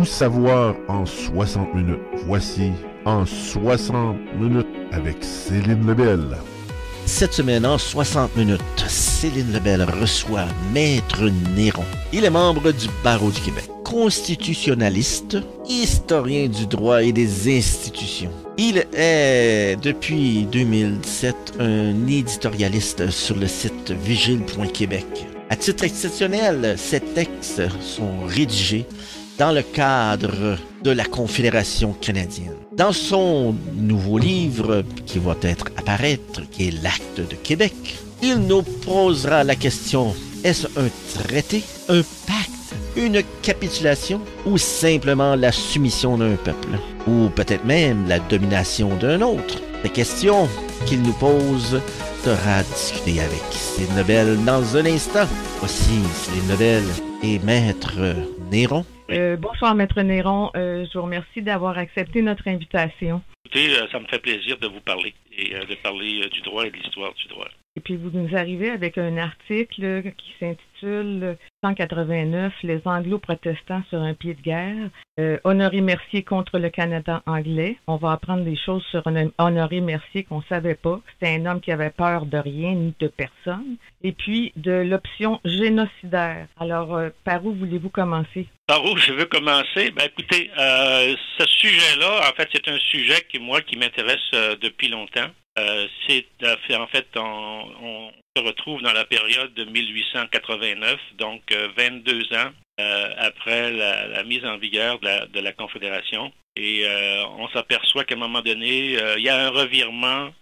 Tout savoir en 60 minutes. Voici En 60 minutes avec Céline Lebel. Cette semaine, en 60 minutes, Céline Lebel reçoit Maître Néron. Il est membre du Barreau du Québec, constitutionnaliste, historien du droit et des institutions. Il est, depuis 2017, un éditorialiste sur le site vigile.québec. À titre exceptionnel, ces textes sont rédigés dans le cadre de la Confédération canadienne. Dans son nouveau livre, qui va apparaître, qui est l'Acte de Québec, il nous posera la question, est-ce un traité, un pacte, une capitulation ou simplement la soumission d'un peuple? Ou peut-être même la domination d'un autre? La question qu'il nous pose sera discutée avec Céline Lebel dans un instant. Voici Céline Lebel et Maître Néron. Bonsoir, Maître Néron. Je vous remercie d'avoir accepté notre invitation. Écoutez, ça me fait plaisir de vous parler et de parler du droit et de l'histoire du droit. Et puis, vous nous arrivez avec un article qui s'intitule 189, les Anglo-protestants sur un pied de guerre. Honoré Mercier contre le Canada anglais. On va apprendre des choses sur Honoré Mercier qu'on ne savait pas. C'était un homme qui avait peur de rien ni de personne. Et puis, de l'option génocidaire. Alors, par où voulez-vous commencer? Par où je veux commencer? Ben, écoutez, ce sujet-là, en fait, c'est un sujet qui m'intéresse depuis longtemps. En fait, on se retrouve dans la période de 1889, donc 22 ans après la mise en vigueur de la Confédération. Et on s'aperçoit qu'à un moment donné, il y a un revirement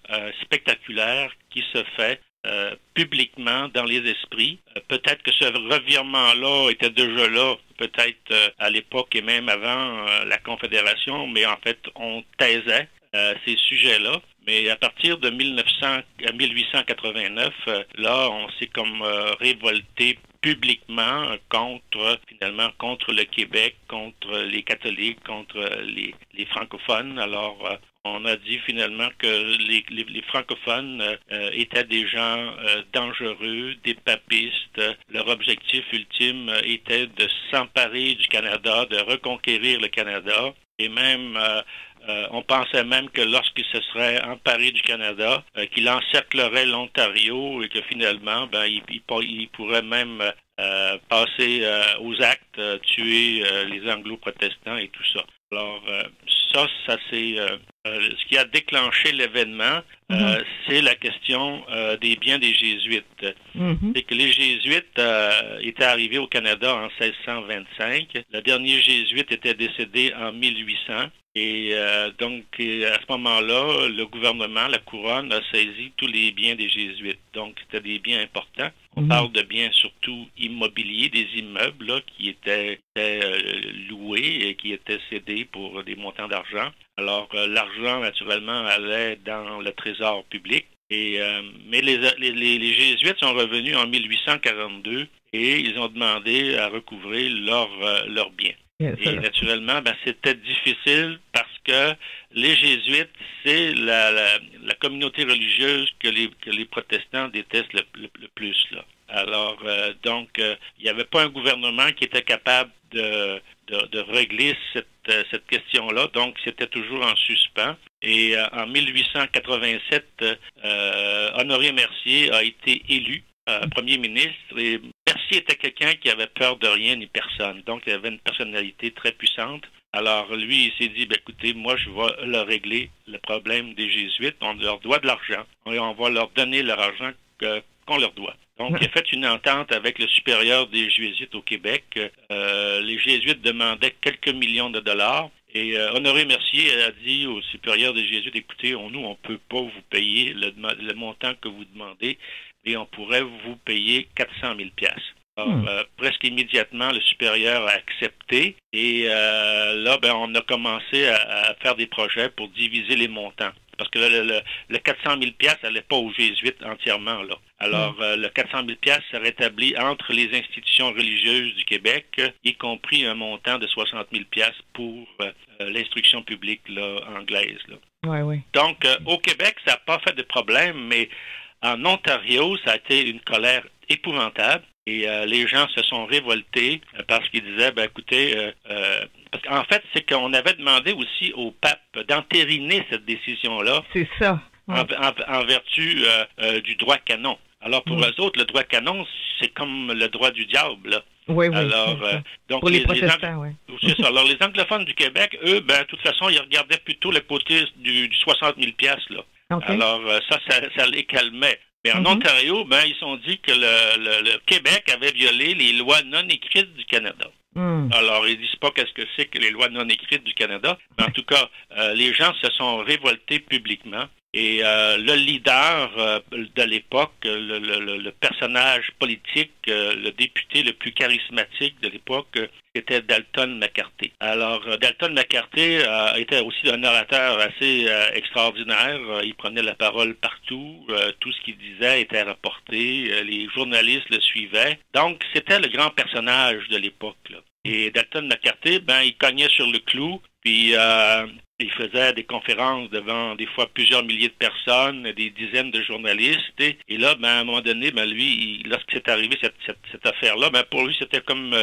spectaculaire qui se fait publiquement dans les esprits. Peut-être que ce revirement-là était déjà là, peut-être à l'époque et même avant la Confédération, mais en fait, on taisait ces sujets-là. Mais à partir de 1889, là, on s'est comme révolté publiquement contre le Québec, contre les catholiques, contre les francophones. Alors, on a dit finalement que les francophones étaient des gens dangereux, des papistes. Leur objectif ultime était de s'emparer du Canada, de reconquérir le Canada. Et même, on pensait même que lorsqu'il se serait emparé du Canada, qu'il encerclerait l'Ontario et que finalement, il pourrait même passer aux actes, tuer les Anglo-protestants et tout ça. Alors, ça c'est ce qui a déclenché l'événement, c'est la question des biens des Jésuites. C'est que les Jésuites étaient arrivés au Canada en 1625. Le dernier Jésuite était décédé en 1800. Et donc, à ce moment-là, le gouvernement, la couronne, a saisi tous les biens des Jésuites. Donc, c'était des biens importants. On parle de biens surtout immobiliers, des immeubles là, qui étaient loués et qui étaient cédés pour des montants d'argent. Alors, l'argent, naturellement, allait dans le trésor public. Mais les Jésuites sont revenus en 1842 et ils ont demandé à recouvrer leurs biens. Et naturellement, c'était difficile parce que les Jésuites, c'est la communauté religieuse que les protestants détestent le plus, là. Alors, donc, il n'y avait pas un gouvernement qui était capable de régler cette question-là, donc c'était toujours en suspens. Et en 1887, Honoré Mercier a été élu premier ministre, et Mercier était quelqu'un qui avait peur de rien ni personne, donc il avait une personnalité très puissante. Alors lui, il s'est dit, écoutez, moi je vais leur régler le problème des Jésuites, on leur doit de l'argent, et on va leur donner leur argent qu'on leur doit. Donc il a fait une entente avec le supérieur des Jésuites au Québec. Les Jésuites demandaient quelques millions de dollars. Et Honoré Mercier a dit au supérieur des Jésuites, écoutez, on ne peut pas vous payer le montant que vous demandez, et on pourrait vous payer 400 000 piastres. Alors, presque immédiatement, le supérieur a accepté, et là, on a commencé à faire des projets pour diviser les montants. Parce que le 400 000 piastres n'allait pas aux Jésuites entièrement, là. Alors, le 400 000 piastres s'est rétabli entre les institutions religieuses du Québec, y compris un montant de 60 000 piastres pour l'instruction publique là, anglaise. Là. Ouais. Donc, au Québec, ça n'a pas fait de problème, mais en Ontario, ça a été une colère épouvantable. Et les gens se sont révoltés parce qu'ils disaient, écoutez, Parce qu'en fait, c'est qu'on avait demandé aussi au pape d'entériner cette décision-là. C'est ça. En vertu du droit canon. Alors, pour eux autres, le droit canon, c'est comme le droit du diable, là. Oui, oui. Alors, donc pour les protestants, oui. C'est ça. Alors, les anglophones du Québec, eux, de toute façon, ils regardaient plutôt le côté du 60 000 piastres, là. Okay. Alors, ça les calmait. Mais en Ontario, ils se sont dit que le Québec avait violé les lois non écrites du Canada. Alors, ils disent pas qu'est-ce que c'est que les lois non écrites du Canada. Mais en tout cas, les gens se sont révoltés publiquement. Et le leader de l'époque, le personnage politique, le député le plus charismatique de l'époque, était Dalton McCarthy. Alors, Dalton McCarthy était aussi un orateur assez extraordinaire. Il prenait la parole partout. Tout ce qu'il disait était rapporté. Les journalistes le suivaient. Donc, c'était le grand personnage de l'époque, là. Et Dalton McCarthy, il cognait sur le clou, puis il faisait des conférences devant des fois plusieurs milliers de personnes, des dizaines de journalistes. Et là, à un moment donné, lui, lorsque c'est arrivé cette affaire-là, pour lui, c'était comme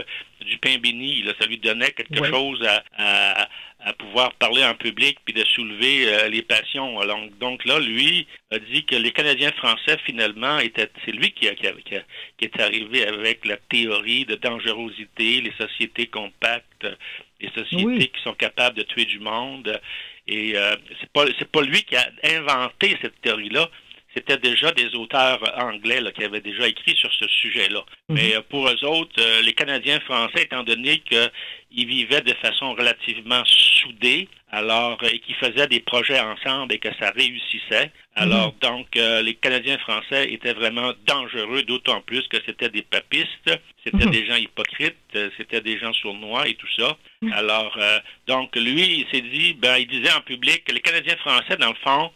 du pain béni. Là, ça lui donnait quelque chose à pouvoir parler en public puis de soulever les passions. Alors, donc là, lui a dit que les Canadiens français, finalement, c'est lui qui est arrivé avec la théorie de dangerosité, les sociétés compactes, les sociétés qui sont capables de tuer du monde. Et c'est pas lui qui a inventé cette théorie-là. C'était déjà des auteurs anglais qui avaient déjà écrit sur ce sujet-là. Mais pour eux autres, les Canadiens français, étant donné qu'ils vivaient de façon relativement soudée, et qu'ils faisaient des projets ensemble et que ça réussissait, alors donc les Canadiens français étaient vraiment dangereux, d'autant plus que c'était des papistes, c'était des gens hypocrites, c'était des gens sournois et tout ça. Alors, donc lui, il s'est dit, il disait en public que les Canadiens français, dans le fond,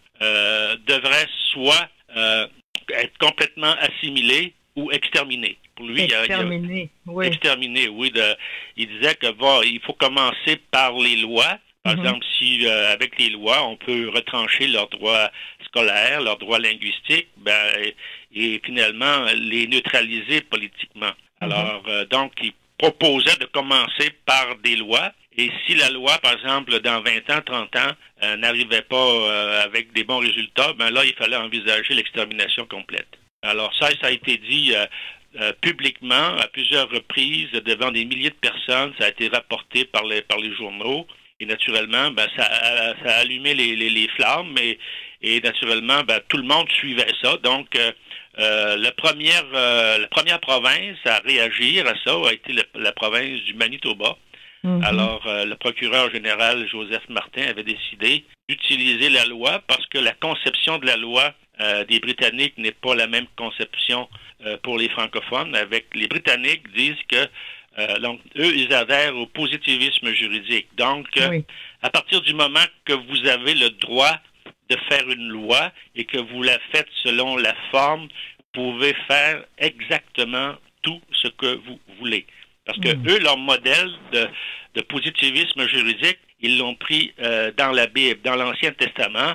devraient soit être complètement assimilés ou exterminés. Pour lui, exterminés, oui. Il disait que il faut commencer par les lois. Par exemple, si avec les lois, on peut retrancher leurs droits scolaires, leurs droits linguistiques, et finalement les neutraliser politiquement. Alors, donc, il proposait de commencer par des lois. Et si la loi, par exemple, dans 20 ans, 30 ans, n'arrivait pas avec des bons résultats, là, il fallait envisager l'extermination complète. Alors ça a été dit publiquement à plusieurs reprises devant des milliers de personnes. Ça a été rapporté par les journaux. Et naturellement, ça a allumé les flammes. Et naturellement, tout le monde suivait ça. Donc, la première province à réagir à ça a été la province du Manitoba. Alors, le procureur général Joseph Martin avait décidé d'utiliser la loi parce que la conception de la loi des Britanniques n'est pas la même conception pour les francophones. Les Britanniques disent que, donc, eux, ils adhèrent au positivisme juridique. Donc, à partir du moment que vous avez le droit de faire une loi et que vous la faites selon la forme, vous pouvez faire exactement tout ce que vous voulez. Parce que eux, leur modèle de positivisme juridique, ils l'ont pris dans la Bible, dans l'Ancien Testament.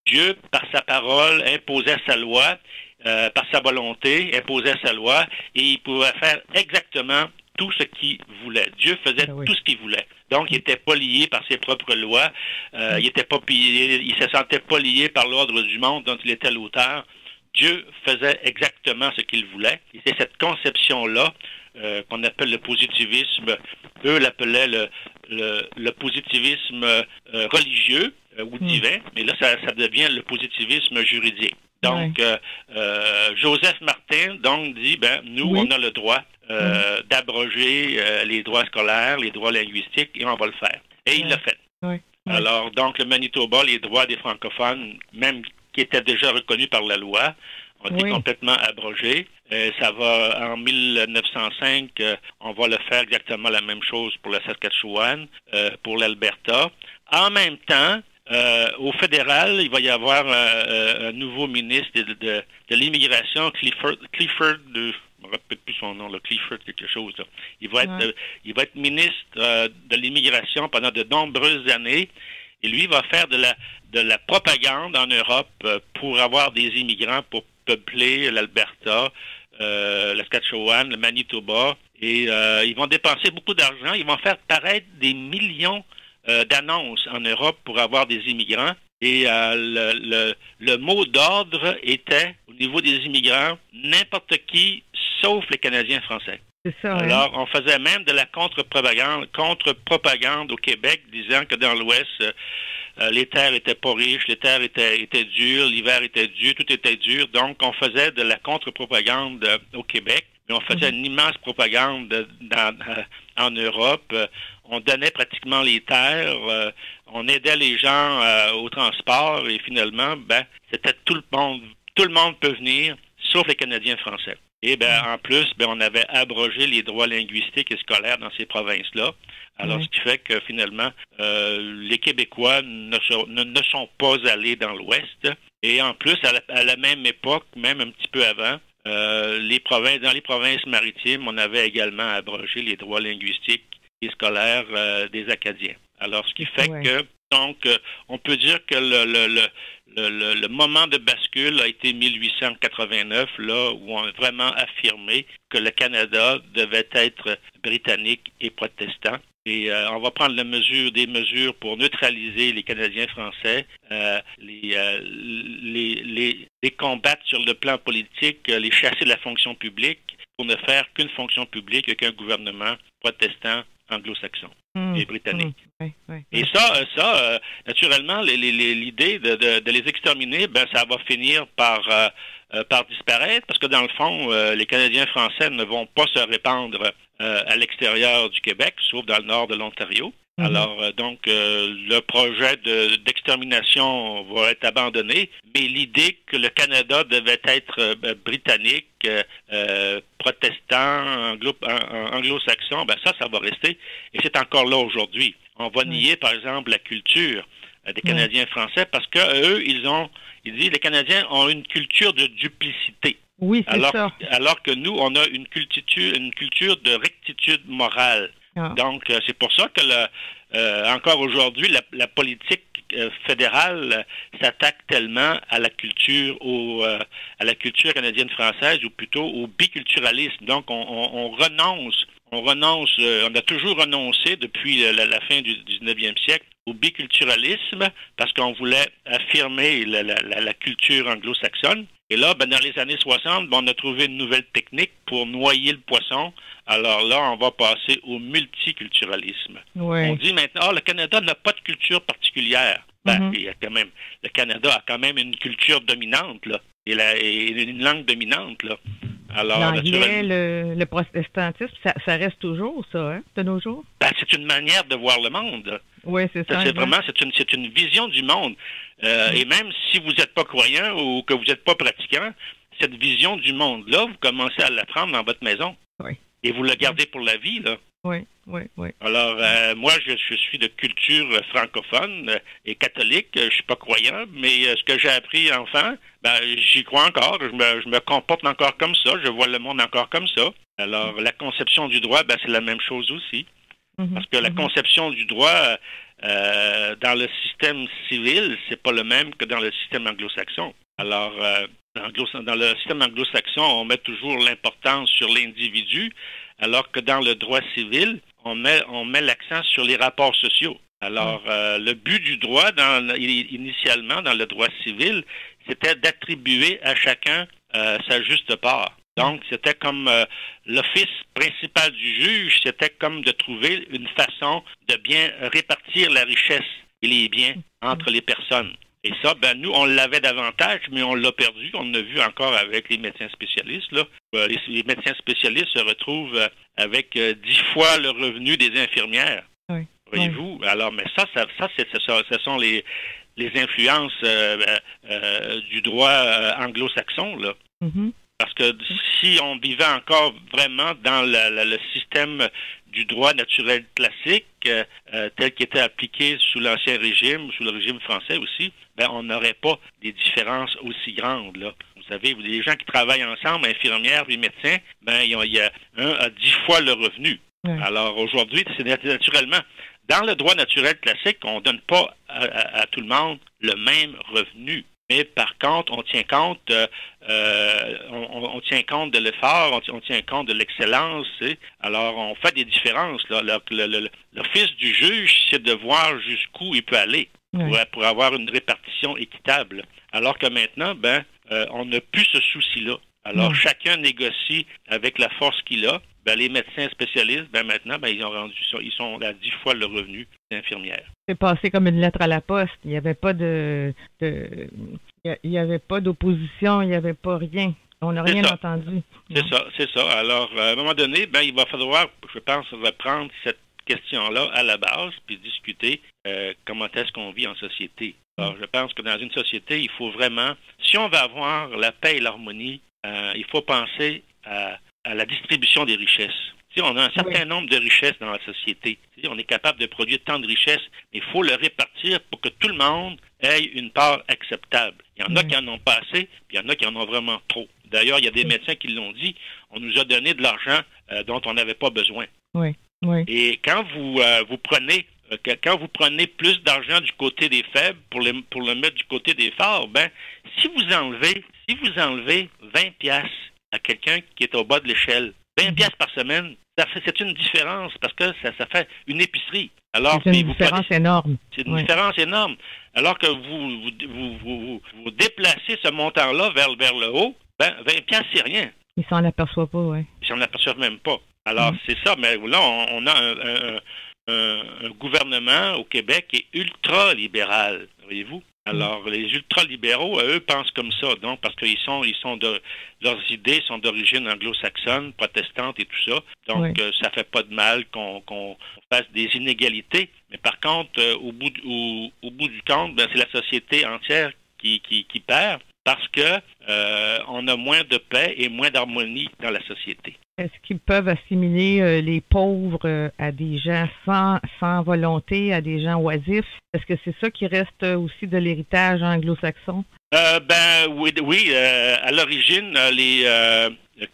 Dieu, par sa parole, imposait sa loi, par sa volonté, imposait sa loi, et il pouvait faire exactement tout ce qu'il voulait. Dieu faisait tout ce qu'il voulait. Donc, il n'était pas lié par ses propres lois, il se sentait pas lié par l'ordre du monde dont il était l'auteur. Dieu faisait exactement ce qu'il voulait. Et c'est cette conception-là qu'on appelle le positivisme. Eux l'appelaient le positivisme religieux ou divin, mais là, ça devient le positivisme juridique. Donc, Joseph Martin dit, nous, on a le droit d'abroger les droits scolaires, les droits linguistiques, et on va le faire. Et il l'a fait. Alors, donc, le Manitoba, les droits des francophones, même qui étaient déjà reconnus par la loi, ont été complètement abrogés. Ça va, en 1905, on va le faire exactement la même chose pour la Saskatchewan, pour l'Alberta. En même temps, au fédéral, il va y avoir un nouveau ministre de l'immigration, Clifford, je ne me rappelle plus son nom, Clifford quelque chose. Là. Il va être ministre de l'immigration pendant de nombreuses années. Et lui va faire de la propagande en Europe pour avoir des immigrants pour peupler l'Alberta, la Saskatchewan, le Manitoba Et ils vont dépenser beaucoup d'argent. Ils vont faire paraître des millions d'annonces en Europe pour avoir des immigrants. Et le mot d'ordre était, au niveau des immigrants, n'importe qui, sauf les Canadiens français. C'est ça, Alors, on faisait même de la contre-propagande au Québec, disant que dans l'Ouest, les terres étaient pas riches, les terres étaient dures, l'hiver était dur, tout était dur. Donc, on faisait de la contre-propagande au Québec. Mais on faisait une immense propagande en Europe. On donnait pratiquement les terres. On aidait les gens au transport. Et finalement, c'était tout le monde peut venir, sauf les Canadiens français. Et en plus, on avait abrogé les droits linguistiques et scolaires dans ces provinces-là. Alors, ce qui fait que finalement, les Québécois ne sont pas allés dans l'Ouest. Et en plus, à la même époque, même un petit peu avant, dans les provinces maritimes, on avait également abrogé les droits linguistiques et scolaires des Acadiens. Alors, ce qui fait que, donc, on peut dire que le moment de bascule a été 1889, là où on a vraiment affirmé que le Canada devait être britannique et protestant. Et on va prendre des mesures pour neutraliser les Canadiens français, les combattre sur le plan politique, les chasser de la fonction publique pour ne faire qu'une fonction publique et qu'un gouvernement protestant anglo-saxon et britannique. Et ça, naturellement, l'idée de les exterminer, ça va finir par disparaître, parce que dans le fond, les Canadiens français ne vont pas se répandre à l'extérieur du Québec, sauf dans le nord de l'Ontario. Alors, donc, le projet d'extermination va être abandonné, mais l'idée que le Canada devait être britannique, protestant, anglo-saxon, ça va rester. Et c'est encore là aujourd'hui. On va nier, par exemple, la culture des Canadiens français parce que eux, ils disent les Canadiens ont une culture de duplicité. Oui, c'est ça. Alors que nous, on a une culture de rectitude morale. Donc, c'est pour ça que encore aujourd'hui, la politique fédérale s'attaque tellement à la culture canadienne française, ou plutôt au biculturalisme. Donc, on a toujours renoncé depuis la fin du 19e siècle au biculturalisme parce qu'on voulait affirmer la culture anglo-saxonne. Et là, dans les années 60, on a trouvé une nouvelle technique pour noyer le poisson. Alors là, on va passer au multiculturalisme. On dit maintenant, le Canada n'a pas de culture particulière. Il y a quand même, le Canada a quand même une culture dominante, là, et une langue dominante, là. Alors, l'anglais, le protestantisme, ça reste toujours, ça, de nos jours? C'est une manière de voir le monde. Oui, c'est ça. C'est une vision du monde. Et même si vous n'êtes pas croyant ou que vous n'êtes pas pratiquant, cette vision du monde-là, vous commencez à l'apprendre dans votre maison. Oui. Et vous le gardez pour la vie, là. Oui. Alors, moi, je suis de culture francophone et catholique. Je suis pas croyant, mais ce que j'ai appris enfant, j'y crois encore. Je me comporte encore comme ça. Je vois le monde encore comme ça. Alors, la conception du droit, c'est la même chose aussi. Parce que la conception du droit dans le système civil, c'est pas le même que dans le système anglo-saxon. Alors, dans le système anglo-saxon, on met toujours l'importance sur l'individu, alors que dans le droit civil, on met l'accent sur les rapports sociaux. Alors, le but du droit, initialement, dans le droit civil, c'était d'attribuer à chacun sa juste part. Donc, c'était comme l'office principal du juge, c'était comme de trouver une façon de bien répartir la richesse et les biens entre les personnes. Et ça, nous, on l'avait davantage, mais on l'a perdu. On l'a vu encore avec les médecins spécialistes, là. Les médecins spécialistes se retrouvent avec 10 fois le revenu des infirmières. Oui. Voyez-vous? Alors, mais ce sont les influences du droit anglo-saxon, là. Parce que si on vivait encore vraiment dans le système du droit naturel classique, tel qu'il était appliqué sous l'Ancien Régime, sous le régime français aussi, on n'aurait pas des différences aussi grandes, là. Vous savez, les gens qui travaillent ensemble, infirmières et médecins, il y a un à 10 fois le revenu. Alors aujourd'hui, c'est naturellement, dans le droit naturel classique, on ne donne pas à tout le monde le même revenu. Mais par contre, on tient compte, on tient compte de l'effort, on tient compte de l'excellence. Alors, on fait des différences. Là. L'office du juge, c'est de voir jusqu'où il peut aller pour avoir une répartition équitable. Alors que maintenant, on n'a plus ce souci-là. Alors, chacun négocie avec la force qu'il a. Les médecins spécialistes, maintenant, ils sont à 10 fois le revenu d'infirmières. C'est passé comme une lettre à la poste. Il n'y avait pas il y avait pas d'opposition, il n'y avait pas rien. On n'a rien entendu. C'est ça. Alors, à un moment donné, il va falloir, je pense, reprendre cette question-là à la base, puis discuter comment est-ce qu'on vit en société. Alors, je pense que dans une société, il faut vraiment, si on veut avoir la paix et l'harmonie, il faut penser à la distribution des richesses. On a un certain nombre de richesses dans la société. On est capable de produire tant de richesses, mais il faut le répartir pour que tout le monde ait une part acceptable. Il y en a qui en ont pas assez, puis il y en a qui en ont vraiment trop. D'ailleurs, il y a des médecins qui l'ont dit, on nous a donné de l'argent dont on n'avait pas besoin. Oui. Et quand vous prenez plus d'argent du côté des faibles pour le mettre du côté des forts, si vous enlevez 20 piastres à quelqu'un qui est au bas de l'échelle, 20 piastres par semaine, c'est une différence parce que ça fait une épicerie. Alors, c'est une différence énorme. C'est une différence énorme. Alors que vous déplacez ce montant-là vers le haut, 20 piastres, c'est rien. Ils s'en aperçoivent pas, oui. Ils s'en aperçoivent même pas. Alors, c'est ça, mais là, on a un gouvernement au Québec qui est ultra-libéral, voyez-vous. Alors, les ultra-libéraux, eux, pensent comme ça, donc, parce qu'ils leurs idées sont d'origine anglo-saxonne, protestante et tout ça. Donc, ça fait pas de mal qu'on fasse des inégalités. Mais par contre, au bout du compte, c'est la société entière qui perd parce que on a moins de paix et moins d'harmonie dans la société. Est-ce qu'ils peuvent assimiler les pauvres à des gens sans volonté, à des gens oisifs? Est-ce que c'est ça qui reste aussi de l'héritage anglo-saxon? Oui. À l'origine,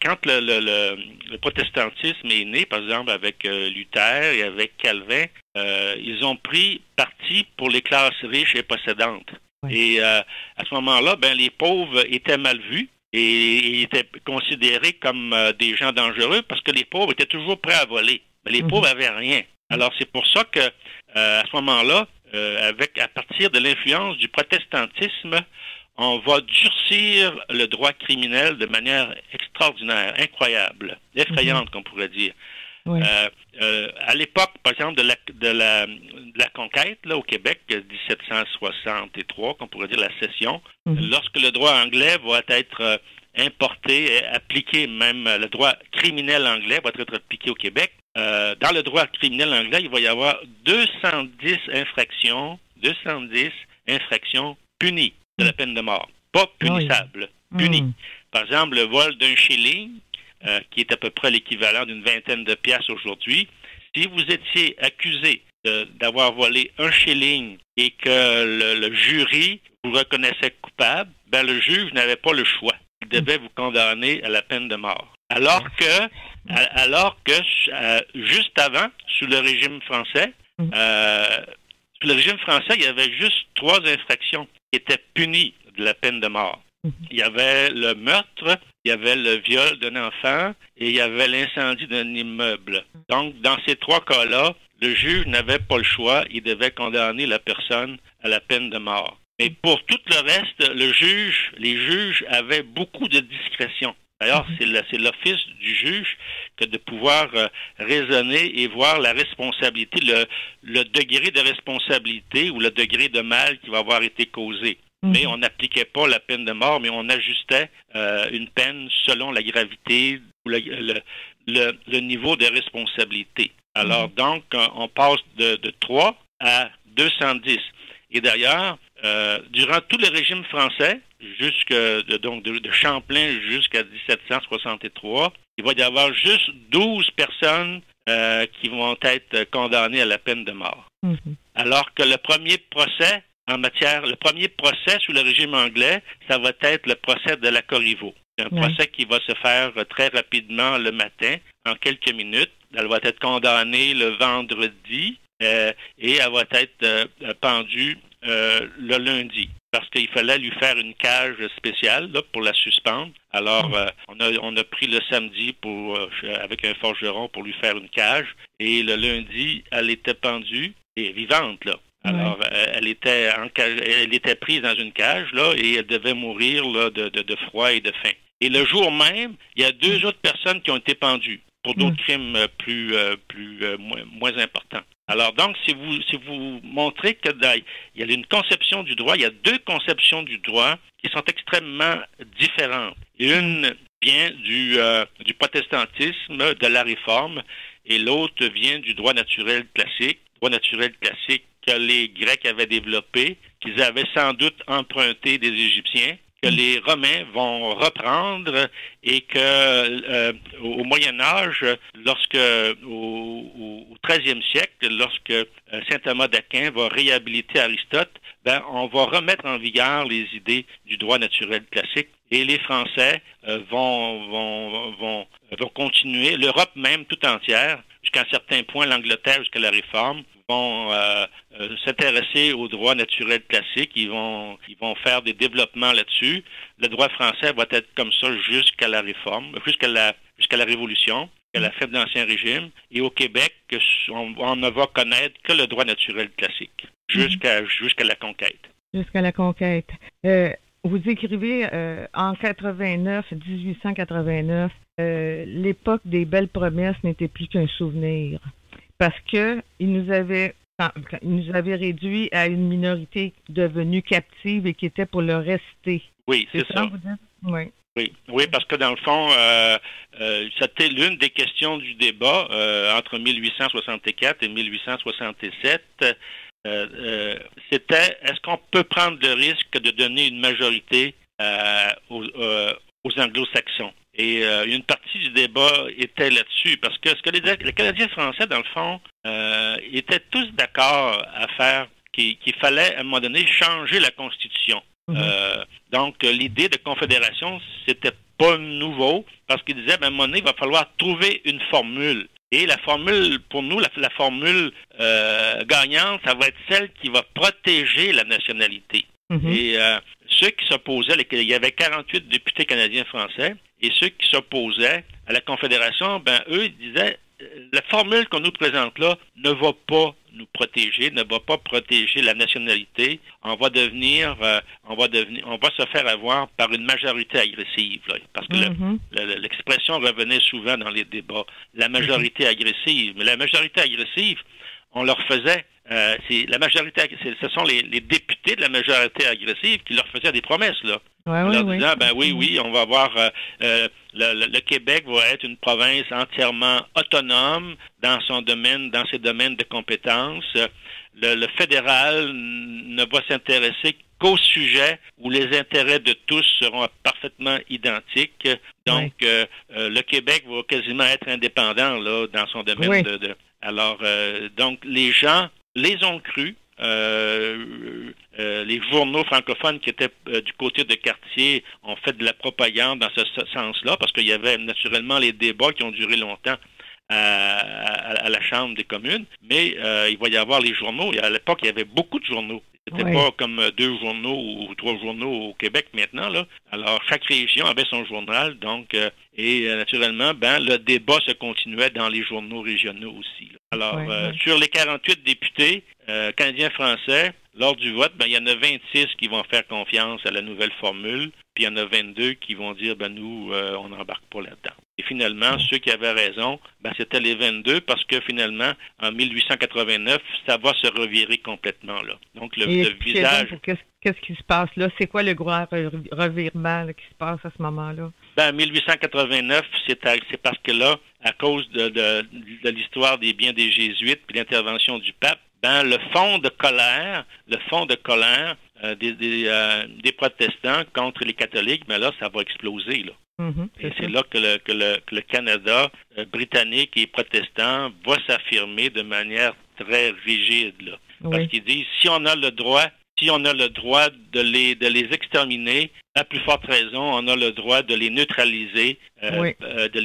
quand le protestantisme est né, par exemple avec Luther et avec Calvin, ils ont pris parti pour les classes riches et possédantes. Ouais. Et à ce moment-là, les pauvres étaient mal vus. Et étaient considérés comme des gens dangereux parce que les pauvres étaient toujours prêts à voler. Mais les pauvres n'avaient rien. Alors, c'est pour ça que, à ce moment-là, à partir de l'influence du protestantisme, on va durcir le droit criminel de manière extraordinaire, incroyable, effrayante, qu'on pourrait dire. Oui. À l'époque, par exemple, de la conquête là, au Québec, 1763, qu'on pourrait dire la cession, lorsque le droit anglais va être importé et appliqué, même le droit criminel anglais va être appliqué au Québec, dans le droit criminel anglais, il va y avoir 210 infractions punies de la peine de mort. Pas punissables, punies. Par exemple, le vol d'un shilling, qui est à peu près l'équivalent d'une vingtaine de piastres aujourd'hui. Si vous étiez accusé d'avoir volé un shilling et que le jury vous reconnaissait coupable, le juge n'avait pas le choix. Il devait vous condamner à la peine de mort. Alors que juste avant, sous le régime français, il y avait juste 3 infractions qui étaient punies de la peine de mort. Il y avait le meurtre, il y avait le viol d'un enfant et il y avait l'incendie d'un immeuble. Donc, dans ces 3 cas-là, le juge n'avait pas le choix, il devait condamner la personne à la peine de mort. Mais pour tout le reste, les juges avaient beaucoup de discrétion. D'ailleurs, c'est l'office du juge que de pouvoir raisonner et voir la responsabilité, le degré de responsabilité ou le degré de mal qui va avoir été causé. Mais on n'appliquait pas la peine de mort, mais on ajustait une peine selon la gravité ou le niveau de responsabilité. Alors, donc, on passe de 3 à 210. Et d'ailleurs, durant tout le régime français, de Champlain jusqu'à 1763, il va y avoir juste 12 personnes qui vont être condamnées à la peine de mort. Alors que le premier procès sous le régime anglais, ça va être le procès de la Corriveau. C'est un procès qui va se faire très rapidement le matin, en quelques minutes. Elle va être condamnée le vendredi et elle va être pendue le lundi. parce qu'il fallait lui faire une cage spéciale là, pour la suspendre. Alors, on a pris le samedi avec un forgeron pour lui faire une cage. Et le lundi, elle était pendue et vivante, là. Alors, elle était prise dans une cage, là, et elle devait mourir là, de froid et de faim. Et le jour même, il y a 2 autres personnes qui ont été pendues pour d'autres crimes moins importants. Alors donc, si vous montrez que il y a une conception du droit, il y a 2 conceptions du droit qui sont extrêmement différentes. Une vient du protestantisme, de la Réforme, et l'autre vient du droit naturel classique. Droit naturel classique que les Grecs avaient développé, qu'ils avaient sans doute emprunté des Égyptiens, que les Romains vont reprendre et que au Moyen Âge, au XIIIe siècle, lorsque saint Thomas d'Aquin va réhabiliter Aristote, on va remettre en vigueur les idées du droit naturel classique et les Français vont continuer, l'Europe même tout entière, jusqu'à un certain point, l'Angleterre jusqu'à la Réforme, vont s'intéresser au droit naturel classique. Ils vont faire des développements là-dessus. Le droit français va être comme ça jusqu'à la Réforme, jusqu'à la Révolution, jusqu'à la fin de l'Ancien Régime. Et au Québec, on ne va connaître que le droit naturel classique, jusqu'à la conquête. Jusqu'à la conquête. Vous écrivez en 1889, l'époque des belles promesses n'était plus qu'un souvenir. Parce que il nous avait réduit à une minorité devenue captive et qui était pour le rester. Oui, c'est ça. Vous dites? Oui. Oui, parce que dans le fond, c'était l'une des questions du débat entre 1864 et 1867. C'était, est-ce qu'on peut prendre le risque de donner une majorité aux anglo-saxons? Et une partie du débat était là-dessus, parce que ce que les Canadiens français, dans le fond, étaient tous d'accord à faire qu'il fallait, à un moment donné, changer la Constitution. Donc, l'idée de confédération, c'était pas nouveau, parce qu'ils disaient, à un moment donné, il va falloir trouver une formule. Et la formule, pour nous, la formule gagnante, ça va être celle qui va protéger la nationalité. Et ceux qui s'opposaient, il y avait 48 députés canadiens français, et ceux qui s'opposaient à la Confédération, eux, ils disaient, la formule qu'on nous présente là ne va pas nous protéger, ne va pas protéger la nationalité. On va se faire avoir par une majorité agressive, là, parce que l'expression revenait souvent dans les débats, la majorité agressive. Mais la majorité agressive, on leur faisait, ce sont les députés de la majorité agressive qui leur faisaient des promesses, là. En leur disant, oui, on va avoir, le Québec va être une province entièrement autonome dans ses domaines de compétences. Le fédéral ne va s'intéresser qu'au sujet où les intérêts de tous seront parfaitement identiques. Donc, le Québec va quasiment être indépendant là dans son domaine Alors, donc, les gens les ont crus. Les journaux francophones qui étaient du côté de Cartier ont fait de la propagande dans ce sens-là, parce qu'il y avait naturellement les débats qui ont duré longtemps à la Chambre des communes, mais il va y avoir les journaux. Et à l'époque, il y avait beaucoup de journaux. C'était pas comme 2 journaux ou 3 journaux au Québec maintenant, là. Alors, chaque région avait son journal, donc, naturellement, le débat se continuait dans les journaux régionaux aussi, là. Alors, sur les 48 députés canadiens-français, lors du vote, il y en a 26 qui vont faire confiance à la nouvelle formule, puis il y en a 22 qui vont dire, nous, on n'embarque pas là-dedans. Et finalement, ceux qui avaient raison, c'était les 22, parce que finalement, en 1889, ça va se revirer complètement, là. Donc, le visage... Qu'est-ce qui se passe là? C'est quoi le grand revirement là, qui se passe à ce moment-là? En 1889, c'est parce que là, à cause de l'histoire des biens des Jésuites puis l'intervention du pape, le fond de colère des protestants contre les catholiques, là, ça va exploser, là. Et c'est là que le Canada britannique et protestant va s'affirmer de manière très rigide, là. Parce qu'ils disent, si on a le droit de les exterminer, à plus forte raison, on a le droit de les neutraliser, de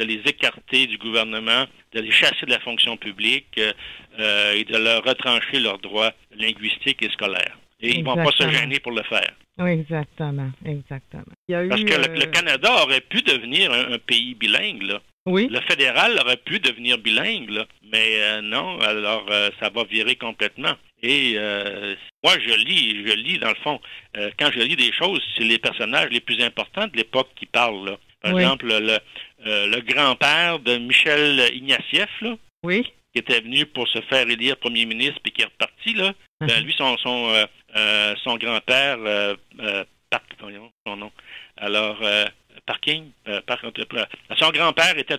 les écarter du gouvernement, de les chasser de la fonction publique et de leur retrancher leurs droits linguistiques et scolaires. Et ils ne vont pas se gêner pour le faire. Oui, exactement. Parce que le Canada aurait pu devenir un pays bilingue, là. Oui. Le fédéral aurait pu devenir bilingue, là, mais non, alors ça va virer complètement. Et moi, je lis dans le fond, quand je lis des choses, c'est les personnages les plus importants de l'époque qui parlent, là. Par exemple, le grand-père de Michel Ignatieff, là, oui, qui était venu pour se faire élire premier ministre puis qui est reparti, là, ben, lui, son grand-père, son nom, alors... Parking. Son grand-père était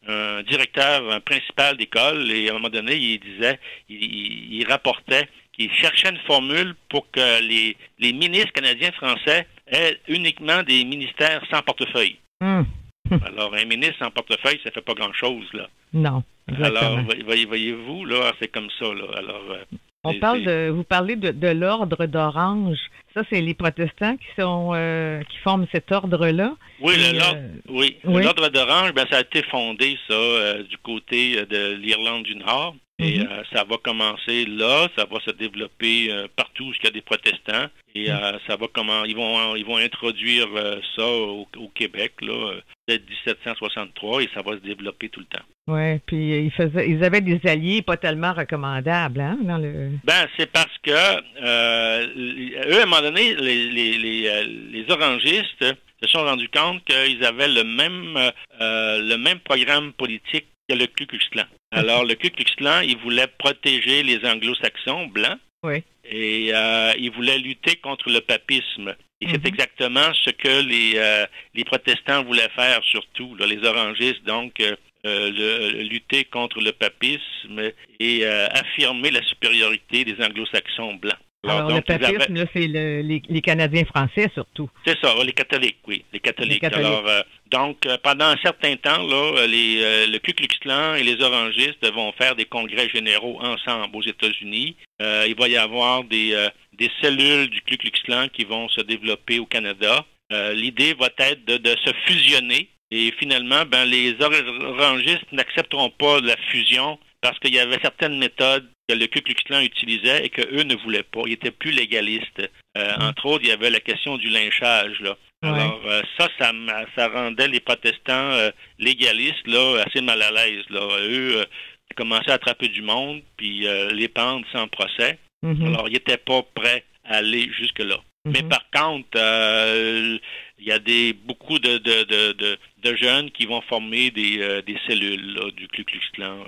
un directeur, un principal d'école, et à un moment donné, il disait, il rapportait qu'il cherchait une formule pour que les ministres canadiens français aient uniquement des ministères sans portefeuille. Alors, un ministre sans portefeuille, ça fait pas grand-chose, là. Non. Exactement. Alors, voyez-vous, là, c'est comme ça, là. Alors, vous parlez de l'ordre d'Orange. Ça, c'est les protestants qui forment cet ordre-là. Oui, l'ordre d'Orange, ben, ça a été fondé, ça, du côté de l'Irlande du Nord. Et ça va commencer là, ça va se développer partout où il y a des protestants. Et ça va ils vont introduire ça au Québec, là, dès 1763, et ça va se développer tout le temps. Oui, puis ils avaient des alliés pas tellement recommandables, hein, dans le... Ben, c'est parce que eux, à un moment donné, les orangistes se sont rendus compte qu'ils avaient le même programme politique que le Ku Klux Klan. Alors, le Ku Klux Klan, il voulait protéger les anglo-saxons blancs. Oui. Et il voulait lutter contre le papisme. Et c'est exactement ce que les protestants voulaient faire, surtout, là, les orangistes, donc, lutter contre le papisme et affirmer la supériorité des anglo-saxons blancs. Alors donc, le papisme, là, c'est les Canadiens français, surtout. C'est ça, les catholiques, oui, les catholiques. Alors, donc, pendant un certain temps, là, le Ku Klux Klan et les orangistes vont faire des congrès généraux ensemble aux États-Unis. Il va y avoir des cellules du Ku Klux Klan qui vont se développer au Canada. L'idée va être de se fusionner. Et finalement, ben, les orangistes n'accepteront pas la fusion parce qu'il y avait certaines méthodes que le Ku Klux Klan utilisait et qu'eux ne voulaient pas. Ils étaient plus légalistes. Entre autres, il y avait la question du lynchage, là. Alors, ça rendait les protestants légalistes, là, assez mal à l'aise, là. Eux, ils commençaient à attraper du monde, puis les pendre sans procès. Alors, ils n'étaient pas prêts à aller jusque-là. Mais par contre, il y a beaucoup de jeunes qui vont former des cellules là, du Ku Klux Klan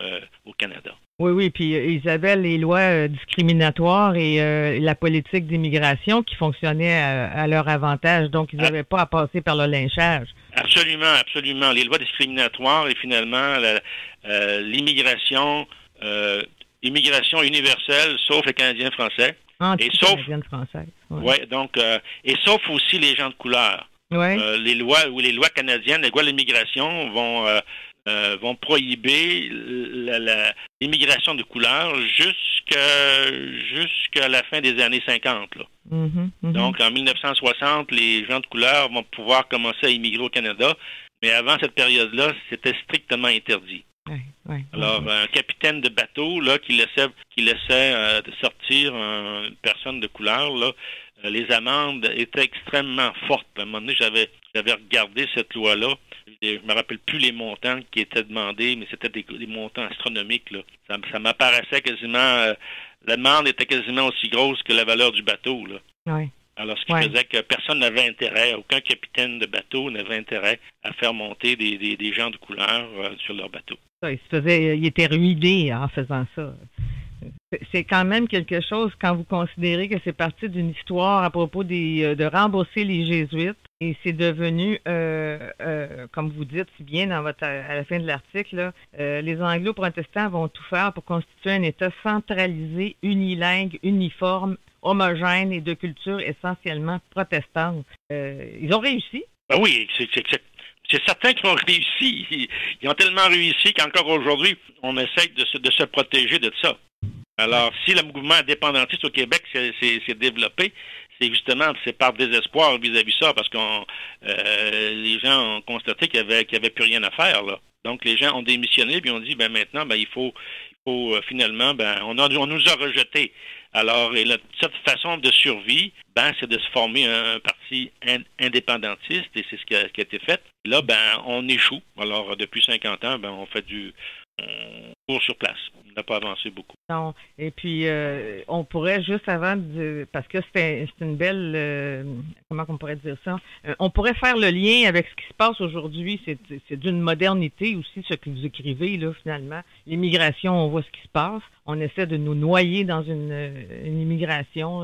au Canada. Oui, puis ils avaient les lois discriminatoires et la politique d'immigration qui fonctionnait à leur avantage, donc ils n'avaient pas à passer par le lynchage. Absolument, absolument. Les lois discriminatoires et finalement l'immigration universelle, sauf les Canadiens français. Et sauf donc et sauf aussi les gens de couleur. Les lois canadiennes, les lois de l'immigration vont prohiber l'immigration de couleur jusqu'à la fin des années 50. Là. Donc en 1960, les gens de couleur vont pouvoir commencer à immigrer au Canada, mais avant cette période-là, c'était strictement interdit. Alors, un capitaine de bateau là qui laissait sortir une personne de couleur, là, les amendes étaient extrêmement fortes. À un moment donné, j'avais regardé cette loi-là. Je me rappelle plus les montants qui étaient demandés, mais c'était des montants astronomiques, là. Ça m'apparaissait quasiment... l'amende était quasiment aussi grosse que la valeur du bateau, là. Oui. Alors, ce qui faisait que personne n'avait intérêt, aucun capitaine de bateau n'avait intérêt à faire monter des gens de couleur sur leur bateau. Il était ruiné en faisant ça. C'est quand même quelque chose quand vous considérez que c'est parti d'une histoire à propos de rembourser les Jésuites et c'est devenu, comme vous dites si bien à la fin de l'article, les Anglo-protestants vont tout faire pour constituer un État centralisé, unilingue, uniforme, homogène et de culture essentiellement protestante. Ils ont réussi. Ben oui, c'est certain qu'ils ont réussi. Ils ont tellement réussi qu'encore aujourd'hui, on essaie de se protéger de ça. Alors, si le mouvement indépendantiste au Québec s'est développé, c'est par désespoir vis-à-vis ça, parce que les gens ont constaté qu'il y avait plus rien à faire, là. Donc, les gens ont démissionné, puis ont dit, ben maintenant, ben il faut finalement, ben on nous a rejetés. Alors, et cette façon de survie, c'est de se former un parti indépendantiste, et c'est ce qui a été fait. Et là, on échoue. Alors, depuis 50 ans, on fait on court sur place. On n'a pas avancé beaucoup. Non. Et puis, on pourrait juste avant parce que c'est une belle, comment on pourrait dire ça? On pourrait faire le lien avec ce qui se passe aujourd'hui. C'est d'une modernité aussi, ce que vous écrivez, là, finalement. L'immigration, on voit ce qui se passe. On essaie de nous noyer dans une immigration.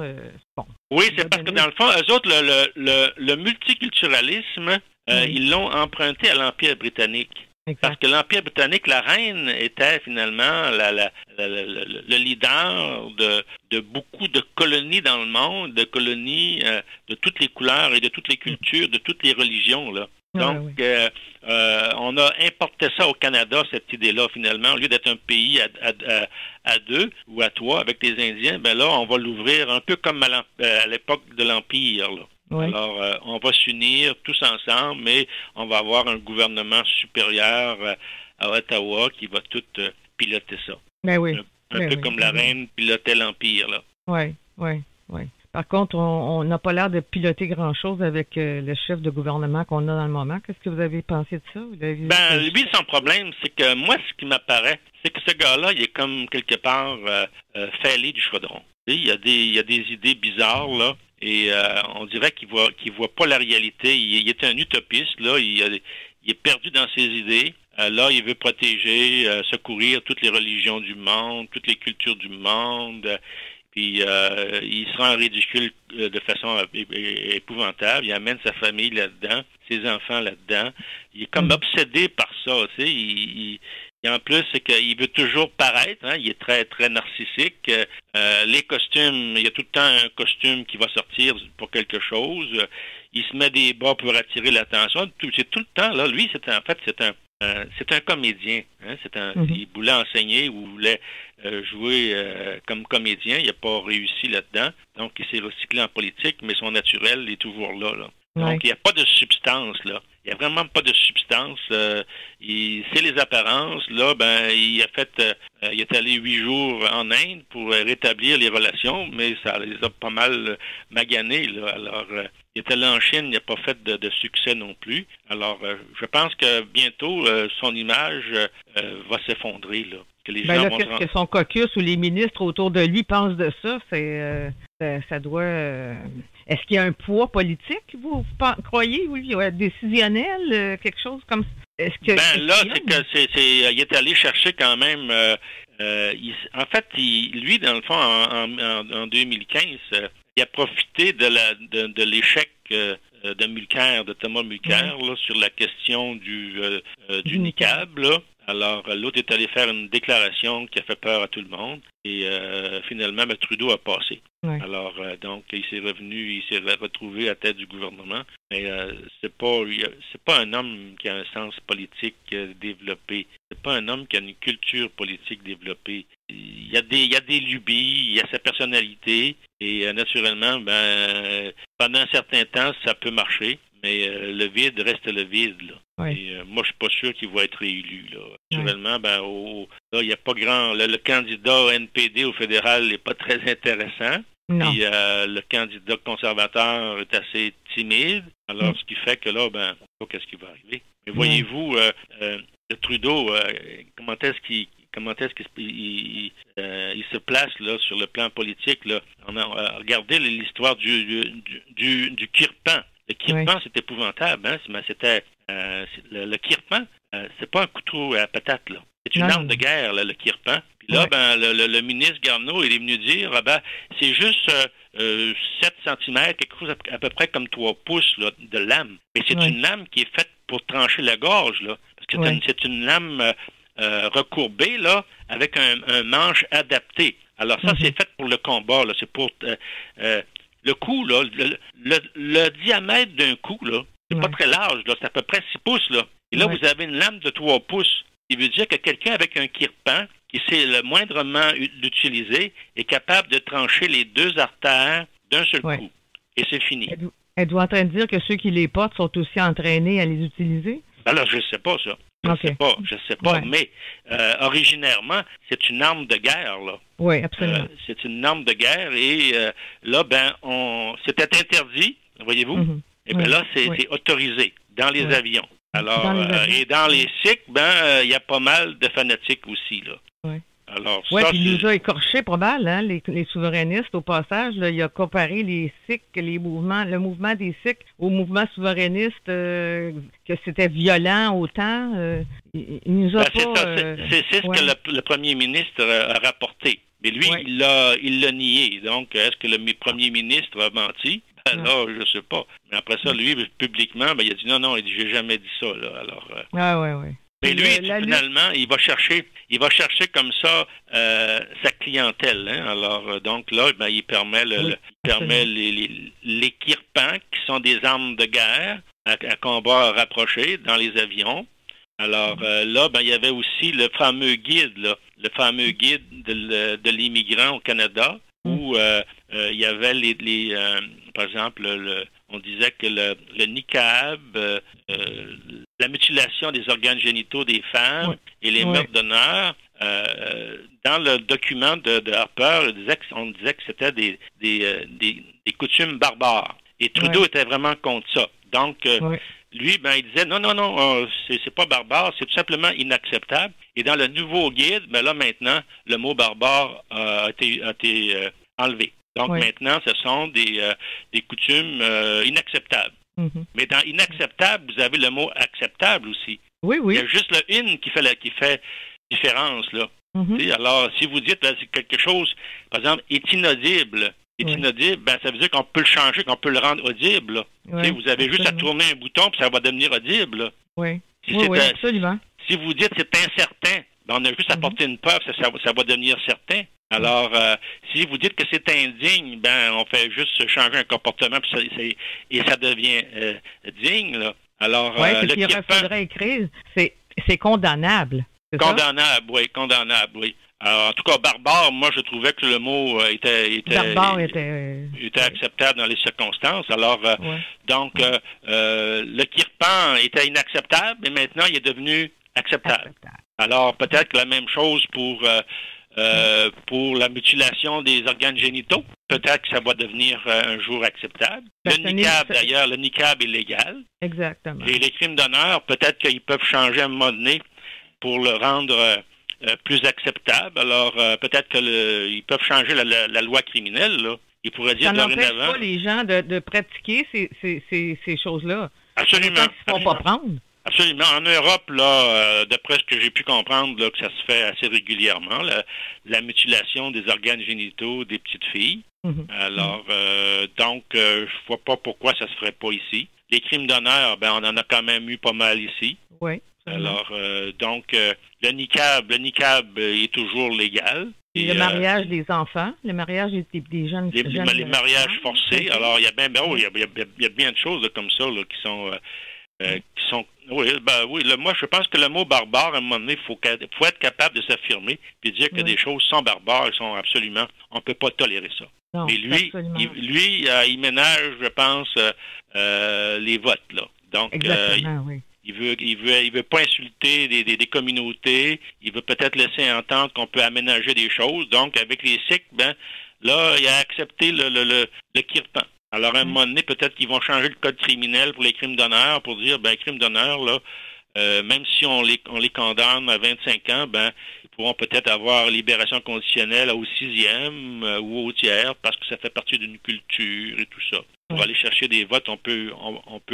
Oui, c'est parce que dans le fond, eux autres, le multiculturalisme, ils l'ont emprunté à l'Empire britannique. Exact. Parce que l'Empire britannique, la reine était finalement le leader de beaucoup de colonies dans le monde, de colonies de toutes les couleurs et de toutes les cultures, de toutes les religions, là. Donc, on a importé ça au Canada, cette idée-là, finalement. Au lieu d'être un pays à deux ou à trois avec les Indiens, là, on va l'ouvrir un peu comme à l'époque de l'Empire, là. Oui. Alors, on va s'unir tous ensemble, mais on va avoir un gouvernement supérieur à Ottawa qui va tout piloter ça. Ben oui. Un peu comme la reine pilotait l'Empire, là. Oui. Par contre, on n'a pas l'air de piloter grand-chose avec le chef de gouvernement qu'on a dans le moment. Qu'est-ce que vous avez pensé de ça? Lui, son problème, c'est que moi, ce qui m'apparaît, c'est que ce gars-là, il est comme quelque part fêlé du chaudron. Il y a des idées bizarres, là. Et on dirait qu'il voit pas la réalité. Il est un utopiste, là. Il est perdu dans ses idées. Là, il veut protéger, secourir toutes les religions du monde, toutes les cultures du monde. Puis il se rend ridicule de façon épouvantable. Il amène sa famille là-dedans, ses enfants là-dedans. Il est comme obsédé par ça, tu sais. Et en plus, c'est qu'il veut toujours paraître, hein, il est très, très narcissique. Les costumes, il y a tout le temps un costume qui va sortir pour quelque chose. Il se met des bas pour attirer l'attention. C'est tout le temps, là. Lui, c'est un comédien. Hein, il voulait enseigner ou voulait jouer comme comédien. Il n'a pas réussi là-dedans. Donc, il s'est recyclé en politique, mais son naturel est toujours là, là. Donc, il n'y a pas de substance, là. Il n'y a vraiment pas de substance. C'est les apparences. Là, il est allé 8 jours en Inde pour rétablir les relations, mais ça les a pas mal maganés, là. Alors, il est allé en Chine, il n'a pas fait de succès non plus. Alors, je pense que bientôt, son image va s'effondrer, là. Que les gens vont qu'est-ce que son caucus ou les ministres autour de lui pensent de ça? Ça doit... Est-ce qu'il y a un poids politique, vous croyez, oui, décisionnel, quelque chose comme ça? Il est allé chercher quand même... en fait, lui, dans le fond, en 2015, il a profité de l'échec de Mulcair, de Thomas Mulcair, là, sur la question du niqab, là. Alors, l'autre est allé faire une déclaration qui a fait peur à tout le monde. Et finalement, Trudeau a passé. Ouais. Alors, donc, il s'est retrouvé à la tête du gouvernement. Mais c'est pas un homme qui a un sens politique développé. C'est pas un homme qui a une culture politique développée. Il y a des lubies, il y a sa personnalité. Et naturellement, pendant un certain temps, ça peut marcher. Mais le vide reste le vide, là. Oui. Et moi, je suis pas sûr qu'il va être réélu, là. Naturellement, là, il n'y a pas grand... Le candidat NPD au fédéral n'est pas très intéressant. Non. Puis le candidat conservateur est assez timide. Alors, ce qui fait que là, on ne sait pas qu'est-ce qui va arriver. Mais voyez-vous, le Trudeau, comment est-ce qu'il se place là sur le plan politique, là? On a regardé l'histoire du kirpan. Le kirpan, c'est épouvantable, hein? C'était le kirpan, c'est pas un couteau à patate, là. C'est une arme de guerre, là, le kirpan. Puis là, le ministre Garneau, il est venu dire, c'est juste 7 cm, quelque chose à peu près comme 3 pouces là, de lame. Mais c'est une lame qui est faite pour trancher la gorge, là. Parce que c'est une lame recourbée, là, avec un manche adapté. Alors ça, c'est fait pour le combat, là. C'est pour... le coup, là, le diamètre d'un coup, là, c'est pas très large, là, c'est à peu près 6 pouces, là. Et là, vous avez une lame de 3 pouces. Il veut dire que quelqu'un avec un kirpan, qui sait le moindrement l'utiliser, est capable de trancher les 2 artères d'un seul coup. Et c'est fini. Êtes-vous en train de dire que ceux qui les portent sont aussi entraînés à les utiliser? Alors, je ne sais pas, ça. Je sais pas, Ouais. mais originairement, c'est une arme de guerre, là. Oui, absolument. C'est une arme de guerre et là, c'était interdit, voyez-vous, Mhm. et bien Oui. là, Oui. c'est autorisé dans les Oui. avions. Alors, Dans les avions. et dans les Sikhs, il y a pas mal de fanatiques aussi, là. Oui. Alors, Oui, ça, puis il nous a écorché pas mal, hein, les souverainistes, au passage. Là, il a comparé les Sikhs, le mouvement des Sikhs au mouvement souverainiste, que c'était violent autant. Il nous a c'est pas... ça, c'est ce ouais. que le premier ministre a rapporté. Mais lui, Ouais. il l'a nié. Donc, est-ce que le premier ministre a menti? Là, je sais pas. Mais après ça, lui, publiquement, il a dit non, il dit j'ai jamais dit ça. Là. Alors, Oui. mais lui, finalement, il va chercher comme ça sa clientèle. Hein? Alors, donc là, il permet les kirpans, qui sont des armes de guerre à combat rapproché dans les avions. Alors là, il y avait aussi le fameux guide, là, le fameux guide de l'immigrant au Canada, où il y avait par exemple, on disait que le niqab, la mutilation des organes génitaux des femmes et les meurtres d'honneur, dans le document de Harper, on disait que c'était des coutumes barbares. Et Trudeau était vraiment contre ça. Donc, lui, il disait non, c'est pas barbare, c'est tout simplement inacceptable. Et dans le nouveau guide, là maintenant, le mot barbare a été enlevé. Donc maintenant, ce sont des coutumes inacceptables. Mm-hmm. Mais dans inacceptable, vous avez le mot acceptable aussi. Oui. Il y a juste le in qui fait différence, là. Mm-hmm. Alors, si vous dites là, c'est quelque chose, par exemple, est inaudible, ça veut dire qu'on peut le changer, qu'on peut le rendre audible. Là. Vous avez juste à tourner un bouton, puis ça va devenir audible. Là. Oui, absolument. Si vous dites c'est incertain, on a juste à porter une preuve, ça va devenir certain. Alors, si vous dites que c'est indigne, on fait juste changer un comportement, puis ça devient digne. Là. Alors, il faudrait écrire, c'est condamnable. Condamnable, oui. Alors, en tout cas, barbare, moi, je trouvais que le mot était acceptable dans les circonstances. Alors, donc, le kirpan était inacceptable, mais maintenant, il est devenu acceptable. Alors, peut-être que la même chose pour la mutilation des organes génitaux. Peut-être que ça va devenir un jour acceptable. Le niqab, d'ailleurs, le niqab est légal. Exactement. Et les crimes d'honneur, peut-être qu'ils peuvent changer à un moment donné pour le rendre plus acceptable. Alors, peut-être qu'ils peuvent changer la loi criminelle, là. Ils pourraient dire dorénavant... Ça n'empêche pas les gens de pratiquer ces choses-là. Absolument. Ils ne se font pas prendre. Absolument. En Europe, là, d'après ce que j'ai pu comprendre, là, que ça se fait assez régulièrement, la mutilation des organes génitaux des petites filles. Mm-hmm. Alors, donc, je vois pas pourquoi ça se ferait pas ici. Les crimes d'honneur, on en a quand même eu pas mal ici. Oui. Alors, donc, le niqab est toujours légal. Et le mariage des enfants, le mariage des jeunes... Les mariages forcés. Alors, il y a bien de choses là, comme ça là, qui sont... moi, je pense que le mot barbare, à un moment donné, il faut être capable de s'affirmer et dire que des choses sont barbares, on ne peut pas tolérer ça. Non, mais lui, il ménage, je pense, les votes, là. Donc, il veut pas insulter des communautés, il veut peut-être laisser entendre qu'on peut aménager des choses. Donc, avec les Sikhs, là, il a accepté le kirpan. Alors, à un moment donné, peut-être qu'ils vont changer le code criminel pour les crimes d'honneur, pour dire, crimes d'honneur, là, même si on les condamne à 25 ans, ils pourront peut-être avoir libération conditionnelle au 6e ou au tiers, parce que ça fait partie d'une culture et tout ça. Pour aller chercher des votes, on peut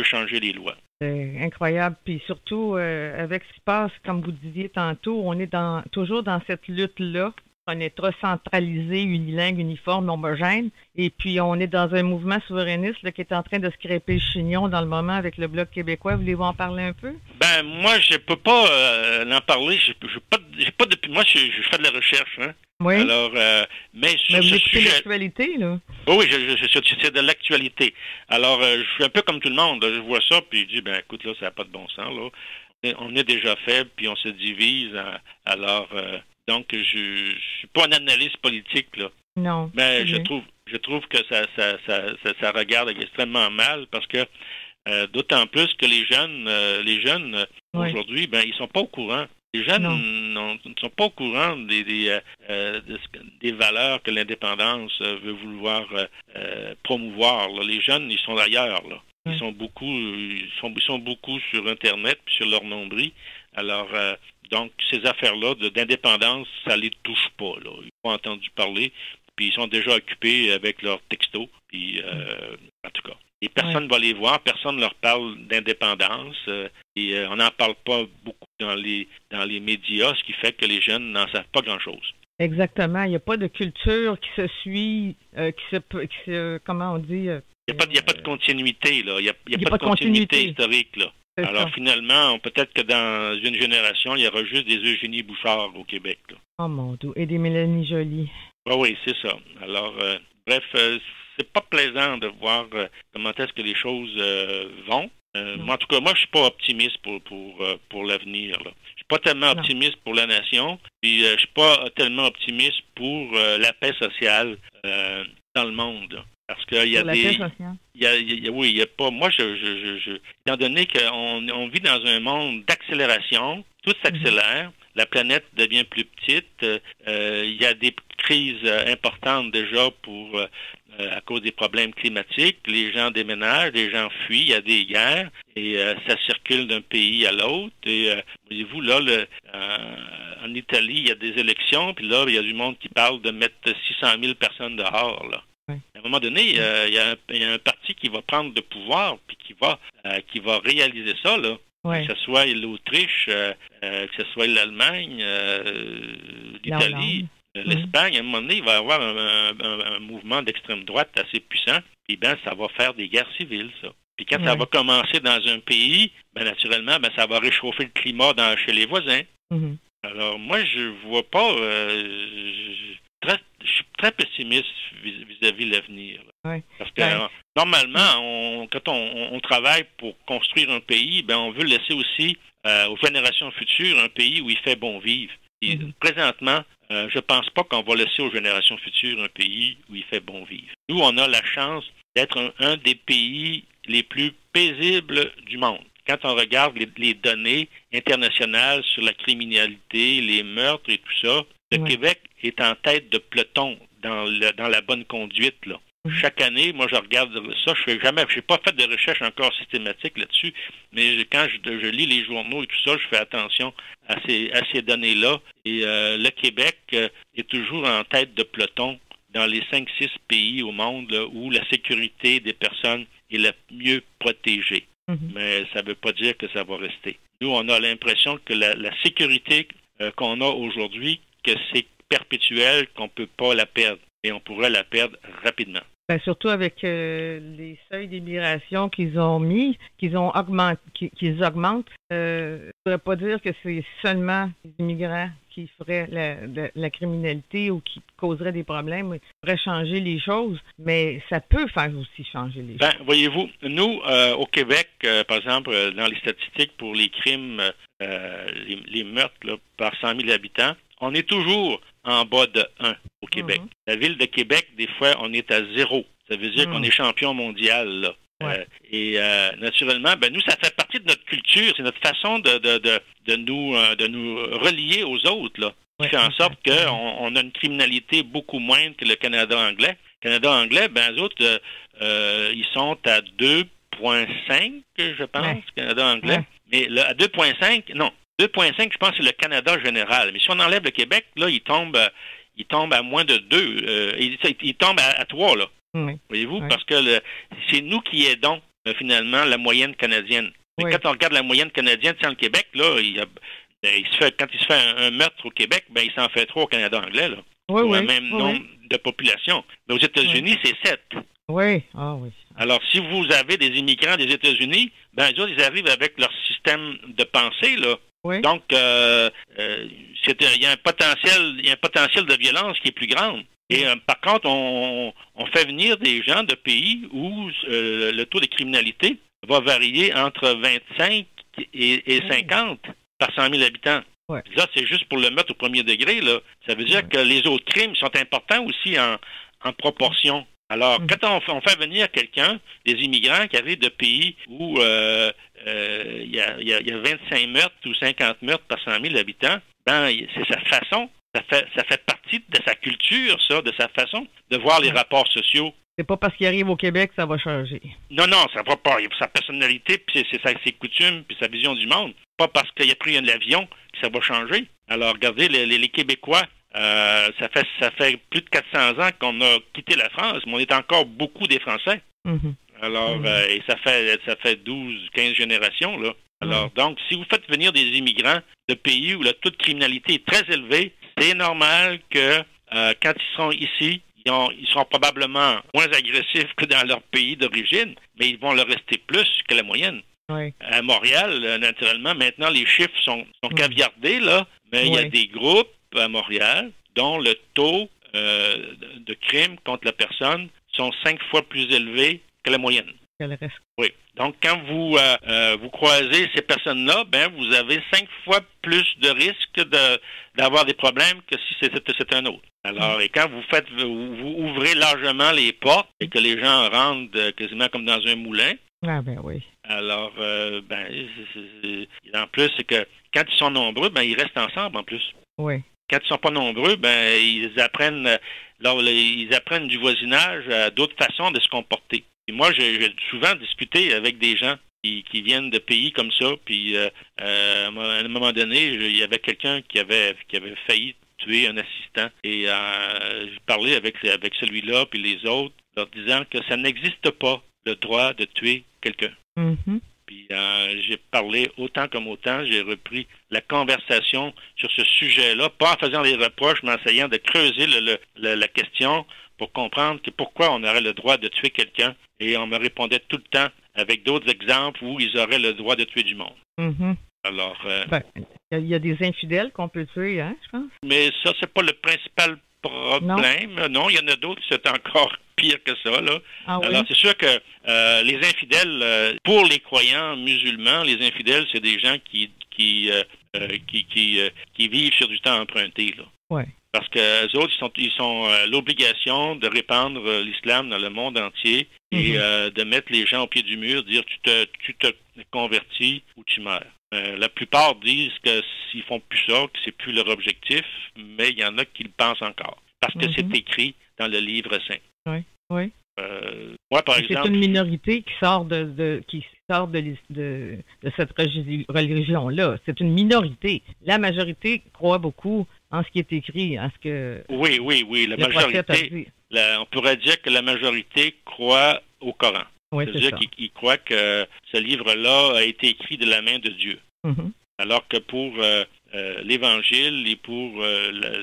changer les lois. C'est incroyable. Puis surtout, avec ce qui passe, comme vous disiez tantôt, on est toujours dans cette lutte-là. On est trop centralisé, unilingue, uniforme, homogène. Et puis, on est dans un mouvement souverainiste là, qui est en train de se crêper le chignon dans le moment avec le Bloc québécois. Voulez-vous en parler un peu? Moi, je peux pas en parler. Moi, je fais de la recherche. Hein? Oui. Alors, mais sur vous ce écoutez sujet... l'actualité, là? Oui, c'est de l'actualité. Alors, je suis un peu comme tout le monde. Là. Je vois ça, puis je dis, écoute, là, ça n'a pas de bon sens. Là. On est déjà faible, puis on se divise. Alors... Donc, je suis pas un analyste politique, là. Non. Mais je trouve que ça regarde extrêmement mal parce que d'autant plus que les jeunes aujourd'hui, ben ils sont pas au courant. Les jeunes ne sont pas au courant des valeurs que l'indépendance veut vouloir promouvoir. Là. Les jeunes, ils sont ailleurs. Là. Ils sont beaucoup sur Internet puis sur leur nombril. Alors, donc, ces affaires-là d'indépendance, ça les touche pas. Là. Ils n'ont pas entendu parler, puis ils sont déjà occupés avec leurs textos. Puis, en tout cas. Et personne ne va les voir, personne ne leur parle d'indépendance. Et on n'en parle pas beaucoup dans les médias, ce qui fait que les jeunes n'en savent pas grand-chose. Exactement. Il n'y a pas de culture qui se suit, comment on dit... Il n'y a pas de continuité, là. Il n'y a pas de continuité historique, là. Alors, finalement, peut-être que dans une génération, il y aura juste des Eugénie Bouchard au Québec, là. Oh mon Dieu. Et des Mélanie Joly. Oui, c'est ça. Alors, bref, c'est pas plaisant de voir comment est-ce que les choses vont. En tout cas, moi, je suis pas optimiste pour l'avenir, là. Je suis pas tellement optimiste pour la nation, puis je suis pas tellement optimiste pour la paix sociale dans le monde, là. Parce qu'il y a il y a pas. Moi, étant donné qu'on vit dans un monde d'accélération, tout s'accélère, la planète devient plus petite, il y a des crises importantes déjà à cause des problèmes climatiques, les gens déménagent, les gens fuient, il y a des guerres, et ça circule d'un pays à l'autre. Et voyez-vous, là, en Italie, il y a des élections, puis là, il y a du monde qui parle de mettre 600 000 personnes dehors, là. À un moment donné, il y a un parti qui va prendre le pouvoir puis qui va réaliser ça, là. Que ce soit l'Autriche, que ce soit l'Allemagne, l'Italie, l'Espagne. À un moment donné, il va y avoir un mouvement d'extrême droite assez puissant. Puis ça va faire des guerres civiles, ça. Puis quand ça va commencer dans un pays, naturellement, ça va réchauffer le climat chez les voisins. Alors moi, je vois pas. Je suis très pessimiste vis-à-vis de l'avenir. Parce que normalement, quand on travaille pour construire un pays, on veut laisser aussi aux générations futures un pays où il fait bon vivre. Et présentement, je pense pas qu'on va laisser aux générations futures un pays où il fait bon vivre. Nous, on a la chance d'être un des pays les plus paisibles du monde. Quand on regarde les données internationales sur la criminalité, les meurtres et tout ça, le Québec est en tête de peloton dans la bonne conduite, là. Chaque année, moi, je regarde ça. J'ai pas fait de recherche encore systématique là-dessus, mais quand je lis les journaux et tout ça, je fais attention à ces données-là. Et le Québec est toujours en tête de peloton dans les 5-6 pays au monde là, où la sécurité des personnes est la mieux protégée. Mais ça ne veut pas dire que ça va rester. Nous, on a l'impression que la sécurité qu'on a aujourd'hui, que c'est perpétuel, qu'on ne peut pas la perdre. Et on pourrait la perdre rapidement. Surtout avec les seuils d'immigration qu'ils ont mis, qu'ils augmentent. Je ne voudrais pas dire que c'est seulement les immigrants qui feraient la criminalité ou qui causeraient des problèmes, qui pourraient changer les choses, mais ça peut faire aussi changer les choses. Voyez-vous, nous, au Québec, par exemple, dans les statistiques pour les crimes, les meurtres là, par 100 000 habitants, on est toujours en bas de 1 au Québec. La ville de Québec, des fois, on est à 0. Ça veut dire qu'on est champion mondial, là. Et naturellement, nous, ça fait partie de notre culture. C'est notre façon de nous relier aux autres, là. Qui fait en sorte qu'on a une criminalité beaucoup moindre que le Canada anglais. Le Canada anglais, eux autres, ils sont à 2,5, je pense, Canada anglais. Mais là, à 2,5, non. 2,5, je pense, c'est le Canada général. Mais si on enlève le Québec, là, il tombe à moins de 2. Il tombe à 3, là. Voyez-vous? Parce que c'est nous qui aidons, finalement, la moyenne canadienne. Mais quand on regarde la moyenne canadienne sans le Québec, là, quand il se fait un meurtre au Québec, il s'en fait 3 au Canada anglais, là. Pour le même nombre de population. Mais aux États-Unis, c'est 7. Alors, si vous avez des immigrants des États-Unis, eux autres, ils arrivent avec leur système de pensée, là. Donc, il y a un potentiel de violence qui est plus grand. Et par contre, on fait venir des gens de pays où le taux de criminalité va varier entre 25 et 50 par 100 000 habitants. Là, c'est juste pour le meurtre au premier degré, là. Ça veut dire que les autres crimes sont importants aussi en proportion. Alors, quand on fait venir quelqu'un, des immigrants qui arrivent de pays où il y a il y a 25 meurtres ou 50 meurtres par 100 000 habitants, c'est sa façon, ça fait partie de sa culture, ça, de sa façon de voir les rapports sociaux. C'est pas parce qu'il arrive au Québec que ça va changer. Non, ça va pas. Sa personnalité, puis ses coutumes, puis sa vision du monde. Pas parce qu'il a pris un avion que ça va changer. Alors, regardez, les Québécois, ça fait plus de 400 ans qu'on a quitté la France, mais on est encore beaucoup des Français. Mm-hmm. Alors, et ça fait 12, 15 générations, là. Alors, donc, si vous faites venir des immigrants de pays où le taux de criminalité est très élevé, c'est normal que quand ils seront ici, ils seront probablement moins agressifs que dans leur pays d'origine, mais ils vont le rester plus que la moyenne. Oui. À Montréal, naturellement, maintenant, les chiffres sont caviardés, là, mais il y a des groupes à Montréal dont le taux de crime contre la personne sont 5 fois plus élevés que la moyenne. Oui. Donc, quand vous croisez ces personnes-là, vous avez 5 fois plus de risque d'avoir des problèmes que si c'était un autre. Alors, et quand vous ouvrez largement les portes et que les gens rentrent quasiment comme dans un moulin. Ah ben oui. Alors, en plus, c'est que quand ils sont nombreux, ils restent ensemble en plus. Oui. Quand ils sont pas nombreux, ils apprennent du voisinage d'autres façons de se comporter. Et moi, j'ai souvent discuté avec des gens qui viennent de pays comme ça, puis à un moment donné, il y avait quelqu'un qui avait failli tuer un assistant, et j'ai parlé avec celui-là, puis les autres, leur disant que ça n'existe pas, le droit de tuer quelqu'un. Mm-hmm. Puis j'ai parlé autant comme autant, j'ai repris la conversation sur ce sujet-là, pas en faisant des reproches, mais en essayant de creuser la question pour comprendre que pourquoi on aurait le droit de tuer quelqu'un. Et on me répondait tout le temps avec d'autres exemples où ils auraient le droit de tuer du monde. Mm-hmm. Alors, il y a des infidèles qu'on peut tuer, hein, je pense. Mais ça, c'est pas le principal problème. Non, il y en a d'autres qui sont encore pire que ça, là. Ah, alors, oui? c'est sûr que les infidèles, pour les croyants musulmans, les infidèles, c'est des gens qui vivent sur du temps emprunté, là. Ouais. Parce que les autres, ils ont l'obligation de répandre l'islam dans le monde entier et de mettre les gens au pied du mur, dire tu te convertis ou tu meurs. La plupart disent que s'ils font plus ça, que c'est plus leur objectif, mais il y en a qui le pensent encore. Parce que c'est écrit dans le livre saint. Oui, oui. Moi, par exemple... C'est une minorité qui sort de cette religion-là. C'est une minorité. La majorité croit beaucoup en ce qui est écrit, en ce que... Oui. La majorité... on pourrait dire que la majorité croit au Coran. Oui, c'est-à-dire qu'ils croient que ce livre-là a été écrit de la main de Dieu. Mm-hmm. Alors que pour l'Évangile et pour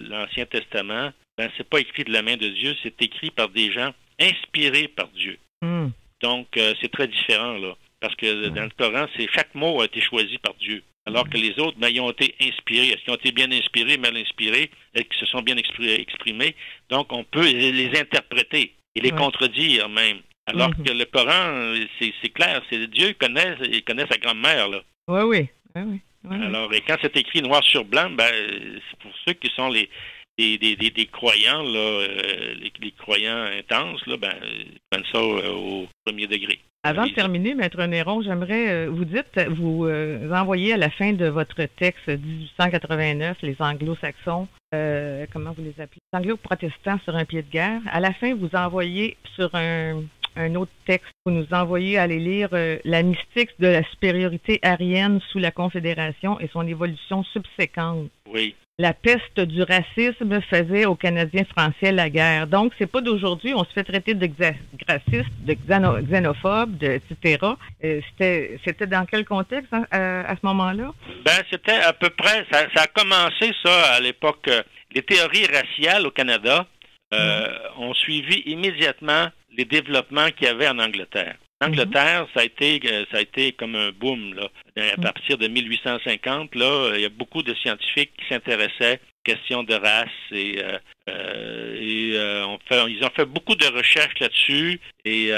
l'Ancien Testament, c'est pas écrit de la main de Dieu, c'est écrit par des gens inspirés par Dieu. Mm. Donc, c'est très différent, là. Parce que dans le Coran, chaque mot a été choisi par Dieu. Alors que les autres, ils ont été inspirés. Est-ce qu'ils ont été bien inspirés, mal inspirés? Est-ce qu'ils se sont bien exprimés? Donc, on peut les interpréter et les contredire même. Alors que le Coran, c'est clair, c'est Dieu il connaît sa grand-mère, là. Oui. Alors, et quand c'est écrit noir sur blanc, c'est pour ceux qui sont des croyants, là, les croyants intenses, là, ils prennent ça au premier degré. Avant de terminer, Maître Néron, j'aimerais, vous envoyer à la fin de votre texte 1889, les anglo-saxons, comment vous les appelez? Les anglo-protestants sur un pied de guerre. À la fin, vous envoyez sur un autre texte, vous nous envoyez aller lire la mystique de la supériorité aryenne sous la Confédération et son évolution subséquente. Oui. La peste du racisme faisait aux Canadiens français la guerre. Donc, c'est pas d'aujourd'hui, on se fait traiter de racistes, de xénophobes, etc. C'était dans quel contexte à ce moment-là? C'était à peu près, ça a commencé ça à l'époque. Les théories raciales au Canada ont suivi immédiatement les développements qu'il y avait en Angleterre. En Angleterre, ça a été comme un boom, là. À partir de 1850, là, il y a beaucoup de scientifiques qui s'intéressaient aux questions de race et ils ont fait beaucoup de recherches là-dessus et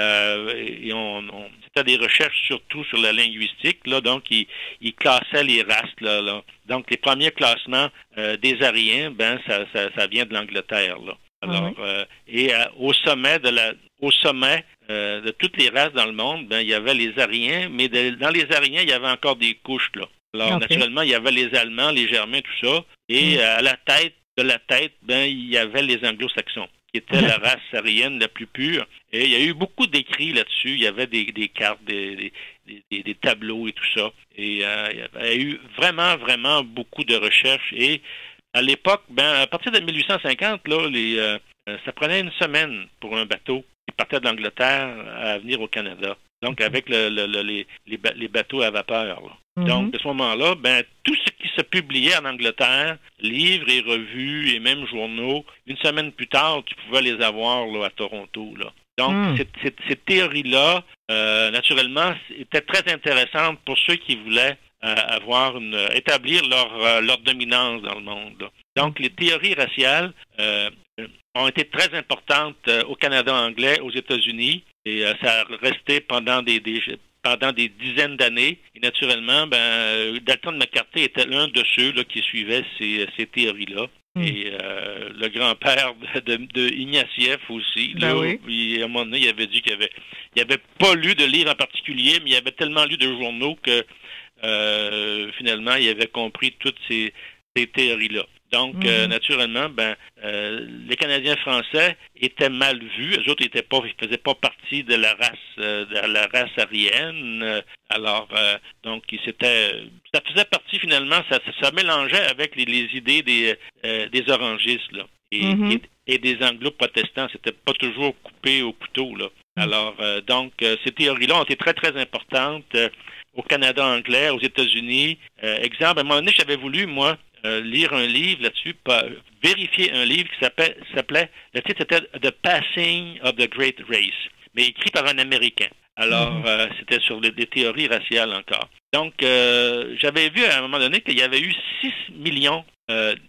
c'était des recherches surtout sur la linguistique, là, donc ils classaient les races, là. Donc les premiers classements des Aryens, ça vient de l'Angleterre, là. Alors, et au sommet de au sommet de toutes les races dans le monde, il y avait les Aryens, mais dans les Aryens, il y avait encore des couches, là. Alors, naturellement, il y avait les Allemands, les Germains, tout ça, et à la tête, il y avait les Anglo-Saxons, qui étaient la race aryenne la plus pure. Et il y a eu beaucoup d'écrits là-dessus. Il y avait des cartes, des tableaux et tout ça. Et il y a eu vraiment, vraiment beaucoup de recherches. Et à l'époque, à partir de 1850, là, ça prenait une semaine pour un bateau qui partait de l'Angleterre à venir au Canada. Donc, avec les bateaux à vapeur, là. Donc, à ce moment-là, tout ce qui se publiait en Angleterre, livres et revues et même journaux, une semaine plus tard, tu pouvais les avoir là, à Toronto, là. Donc, ces théories-là, naturellement, étaient très intéressantes pour ceux qui voulaient établir leur dominance dans le monde, là. Donc, les théories raciales ont été très importantes au Canada anglais, aux États-Unis, et ça a resté pendant des dizaines d'années. Et naturellement, Dalton McCarthy était l'un de ceux là, qui suivaient ces théories-là. Et le grand-père de Ignatieff aussi. Là, à un moment donné, il avait dit qu'il avait pas lu de livre en particulier, mais il avait tellement lu de journaux que finalement, il avait compris toutes ces théories-là. Donc, naturellement, les Canadiens français étaient mal vus. Eux autres ils faisaient pas partie de la race aryenne. Alors, donc, ça faisait partie finalement, ça mélangeait avec les idées des orangistes, là. Et des anglo-protestants. C'était pas toujours coupé au couteau, là. Alors, donc, ces théories-là ont été très, très importantes au Canada anglais, aux États-Unis. Exemple, à un moment donné, j'avais voulu, moi, lire un livre là-dessus, vérifier un livre qui s'appelait, le titre était The Passing of the Great Race, mais écrit par un Américain. Alors, c'était sur des théories raciales encore. Donc, j'avais vu à un moment donné qu'il y avait eu 6 millions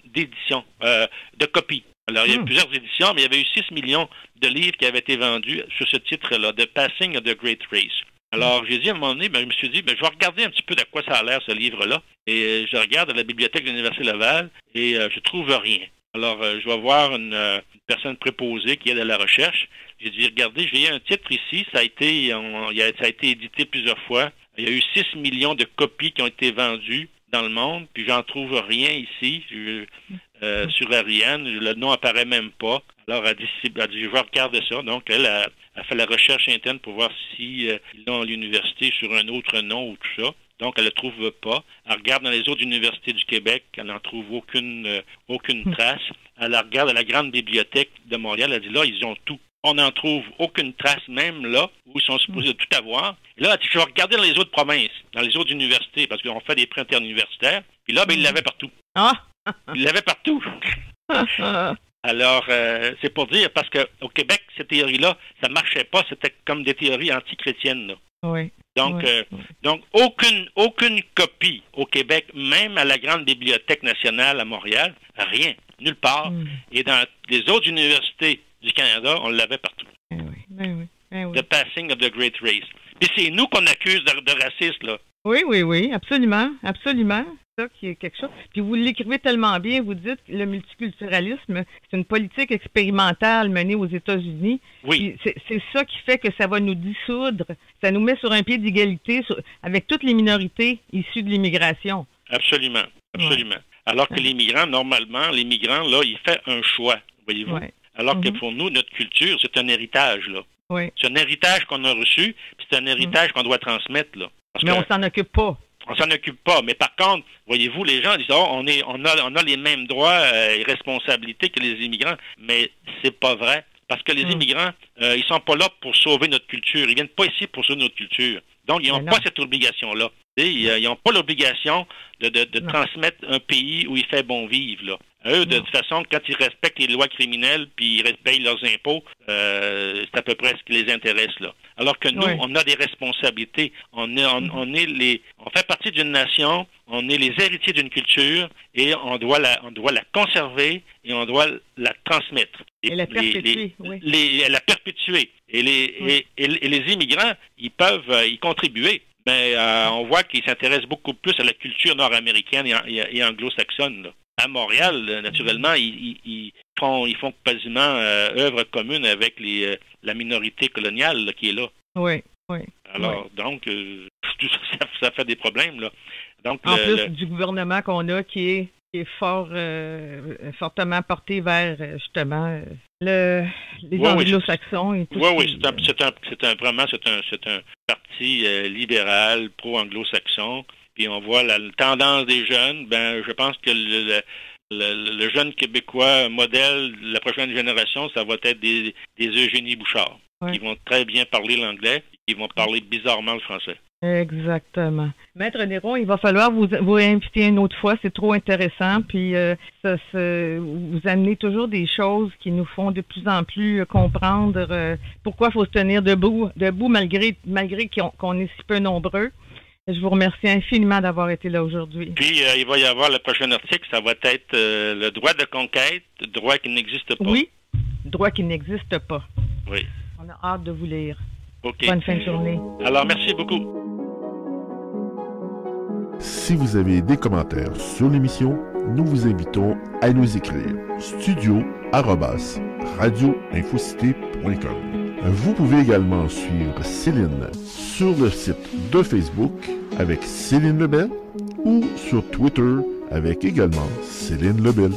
d'éditions, de copies. Alors, il y a eu plusieurs éditions, mais il y avait eu 6 millions de livres qui avaient été vendus sur ce titre-là, The Passing of the Great Race. Alors, j'ai dit à un moment donné, je me suis dit, je vais regarder un petit peu de quoi ça a l'air, ce livre-là. Et je regarde à la bibliothèque de l'Université Laval et je trouve rien. Alors, je vais voir une personne préposée qui aide à la recherche. J'ai dit, regardez, j'ai un titre ici, ça a été édité plusieurs fois. Il y a eu 6 millions de copies qui ont été vendues dans le monde, puis j'en trouve rien ici. Sur Ariane, le nom apparaît même pas. Alors, elle dit, je vais regarder ça. Donc, elle a fait la recherche interne pour voir si ils l'ont à l'université sur un autre nom ou tout ça. Donc, elle ne le trouve pas. Elle regarde dans les autres universités du Québec, elle n'en trouve aucune trace. Elle regarde à la grande bibliothèque de Montréal, elle dit là, ils ont tout. On n'en trouve aucune trace, même là, où ils sont supposés tout avoir. Et là, je vais regarder dans les autres provinces, dans les autres universités, parce qu'on fait des prix interuniversitaires. Puis là, ils l'avaient partout. Ils l'avaient partout. Alors, c'est pour dire, parce qu'au Québec, ces théories-là, ça ne marchait pas. C'était comme des théories anti-chrétiennes, là. Oui. Donc, donc aucune copie au Québec, même à la Grande Bibliothèque nationale à Montréal, rien, nulle part. Et dans les autres universités du Canada, on l'avait partout. The Passing of the Great Race. Puis c'est nous qu'on accuse de racisme, là. Oui, absolument. C'est ça qui est quelque chose. Puis vous l'écrivez tellement bien, vous dites le multiculturalisme, c'est une politique expérimentale menée aux États-Unis. Oui. C'est ça qui fait que ça va nous dissoudre. Ça nous met sur un pied d'égalité avec toutes les minorités issues de l'immigration. Absolument. Ouais. Alors que les migrants, normalement, là, ils font un choix, voyez-vous. Ouais. Alors que pour nous, notre culture, c'est un héritage, là. Oui. C'est un héritage qu'on a reçu, puis c'est un héritage qu'on doit transmettre, là. Mais on s'en occupe pas. On s'en occupe pas. Mais par contre, voyez-vous, les gens disent on a les mêmes droits et responsabilités que les immigrants. Mais c'est pas vrai. Parce que les immigrants, ils sont pas là pour sauver notre culture. Ils viennent pas ici pour sauver notre culture. Donc, ils n'ont pas cette obligation-là. Ils n'ont pas l'obligation de transmettre un pays où il fait bon vivre, là. Eux, de toute façon, quand ils respectent les lois criminelles puis ils payent leurs impôts, c'est à peu près ce qui les intéresse, là. Alors que nous, on a des responsabilités. On fait partie d'une nation, on est les héritiers d'une culture et on doit la conserver et on doit la transmettre. Et la perpétuer, la perpétuer. Et les immigrants, ils peuvent y contribuer. Mais on voit qu'ils s'intéressent beaucoup plus à la culture nord-américaine et anglo-saxonne, là. À Montréal, naturellement, ils font quasiment œuvre commune avec les la minorité coloniale là, qui est là. Oui, oui. Alors, donc, tout ça fait des problèmes, là. Donc, en plus du gouvernement qu'on a qui est fortement porté vers, justement, les anglo-saxons et tout ça. Oui, c'est un parti libéral, pro-anglo-saxon. Puis on voit la tendance des jeunes. Ben, je pense que le jeune Québécois modèle, la prochaine génération, ça va être des Eugénie Bouchard, qui vont très bien parler l'anglais, qui vont parler bizarrement le français. Exactement. Maître Néron, il va falloir vous inviter une autre fois, c'est trop intéressant, puis vous amenez toujours des choses qui nous font de plus en plus comprendre pourquoi il faut se tenir debout malgré qu'on est si peu nombreux. Je vous remercie infiniment d'avoir été là aujourd'hui. Puis, il va y avoir le prochain article, ça va être le droit de conquête, droit qui n'existe pas. Oui, droit qui n'existe pas. Oui. On a hâte de vous lire. OK. Bonne fin de journée. Alors, merci beaucoup. Si vous avez des commentaires sur l'émission, nous vous invitons à nous écrire studio@radioinfocité.com. Vous pouvez également suivre Céline sur le site de Facebook avec Céline Lebel ou sur Twitter avec également Céline Lebel.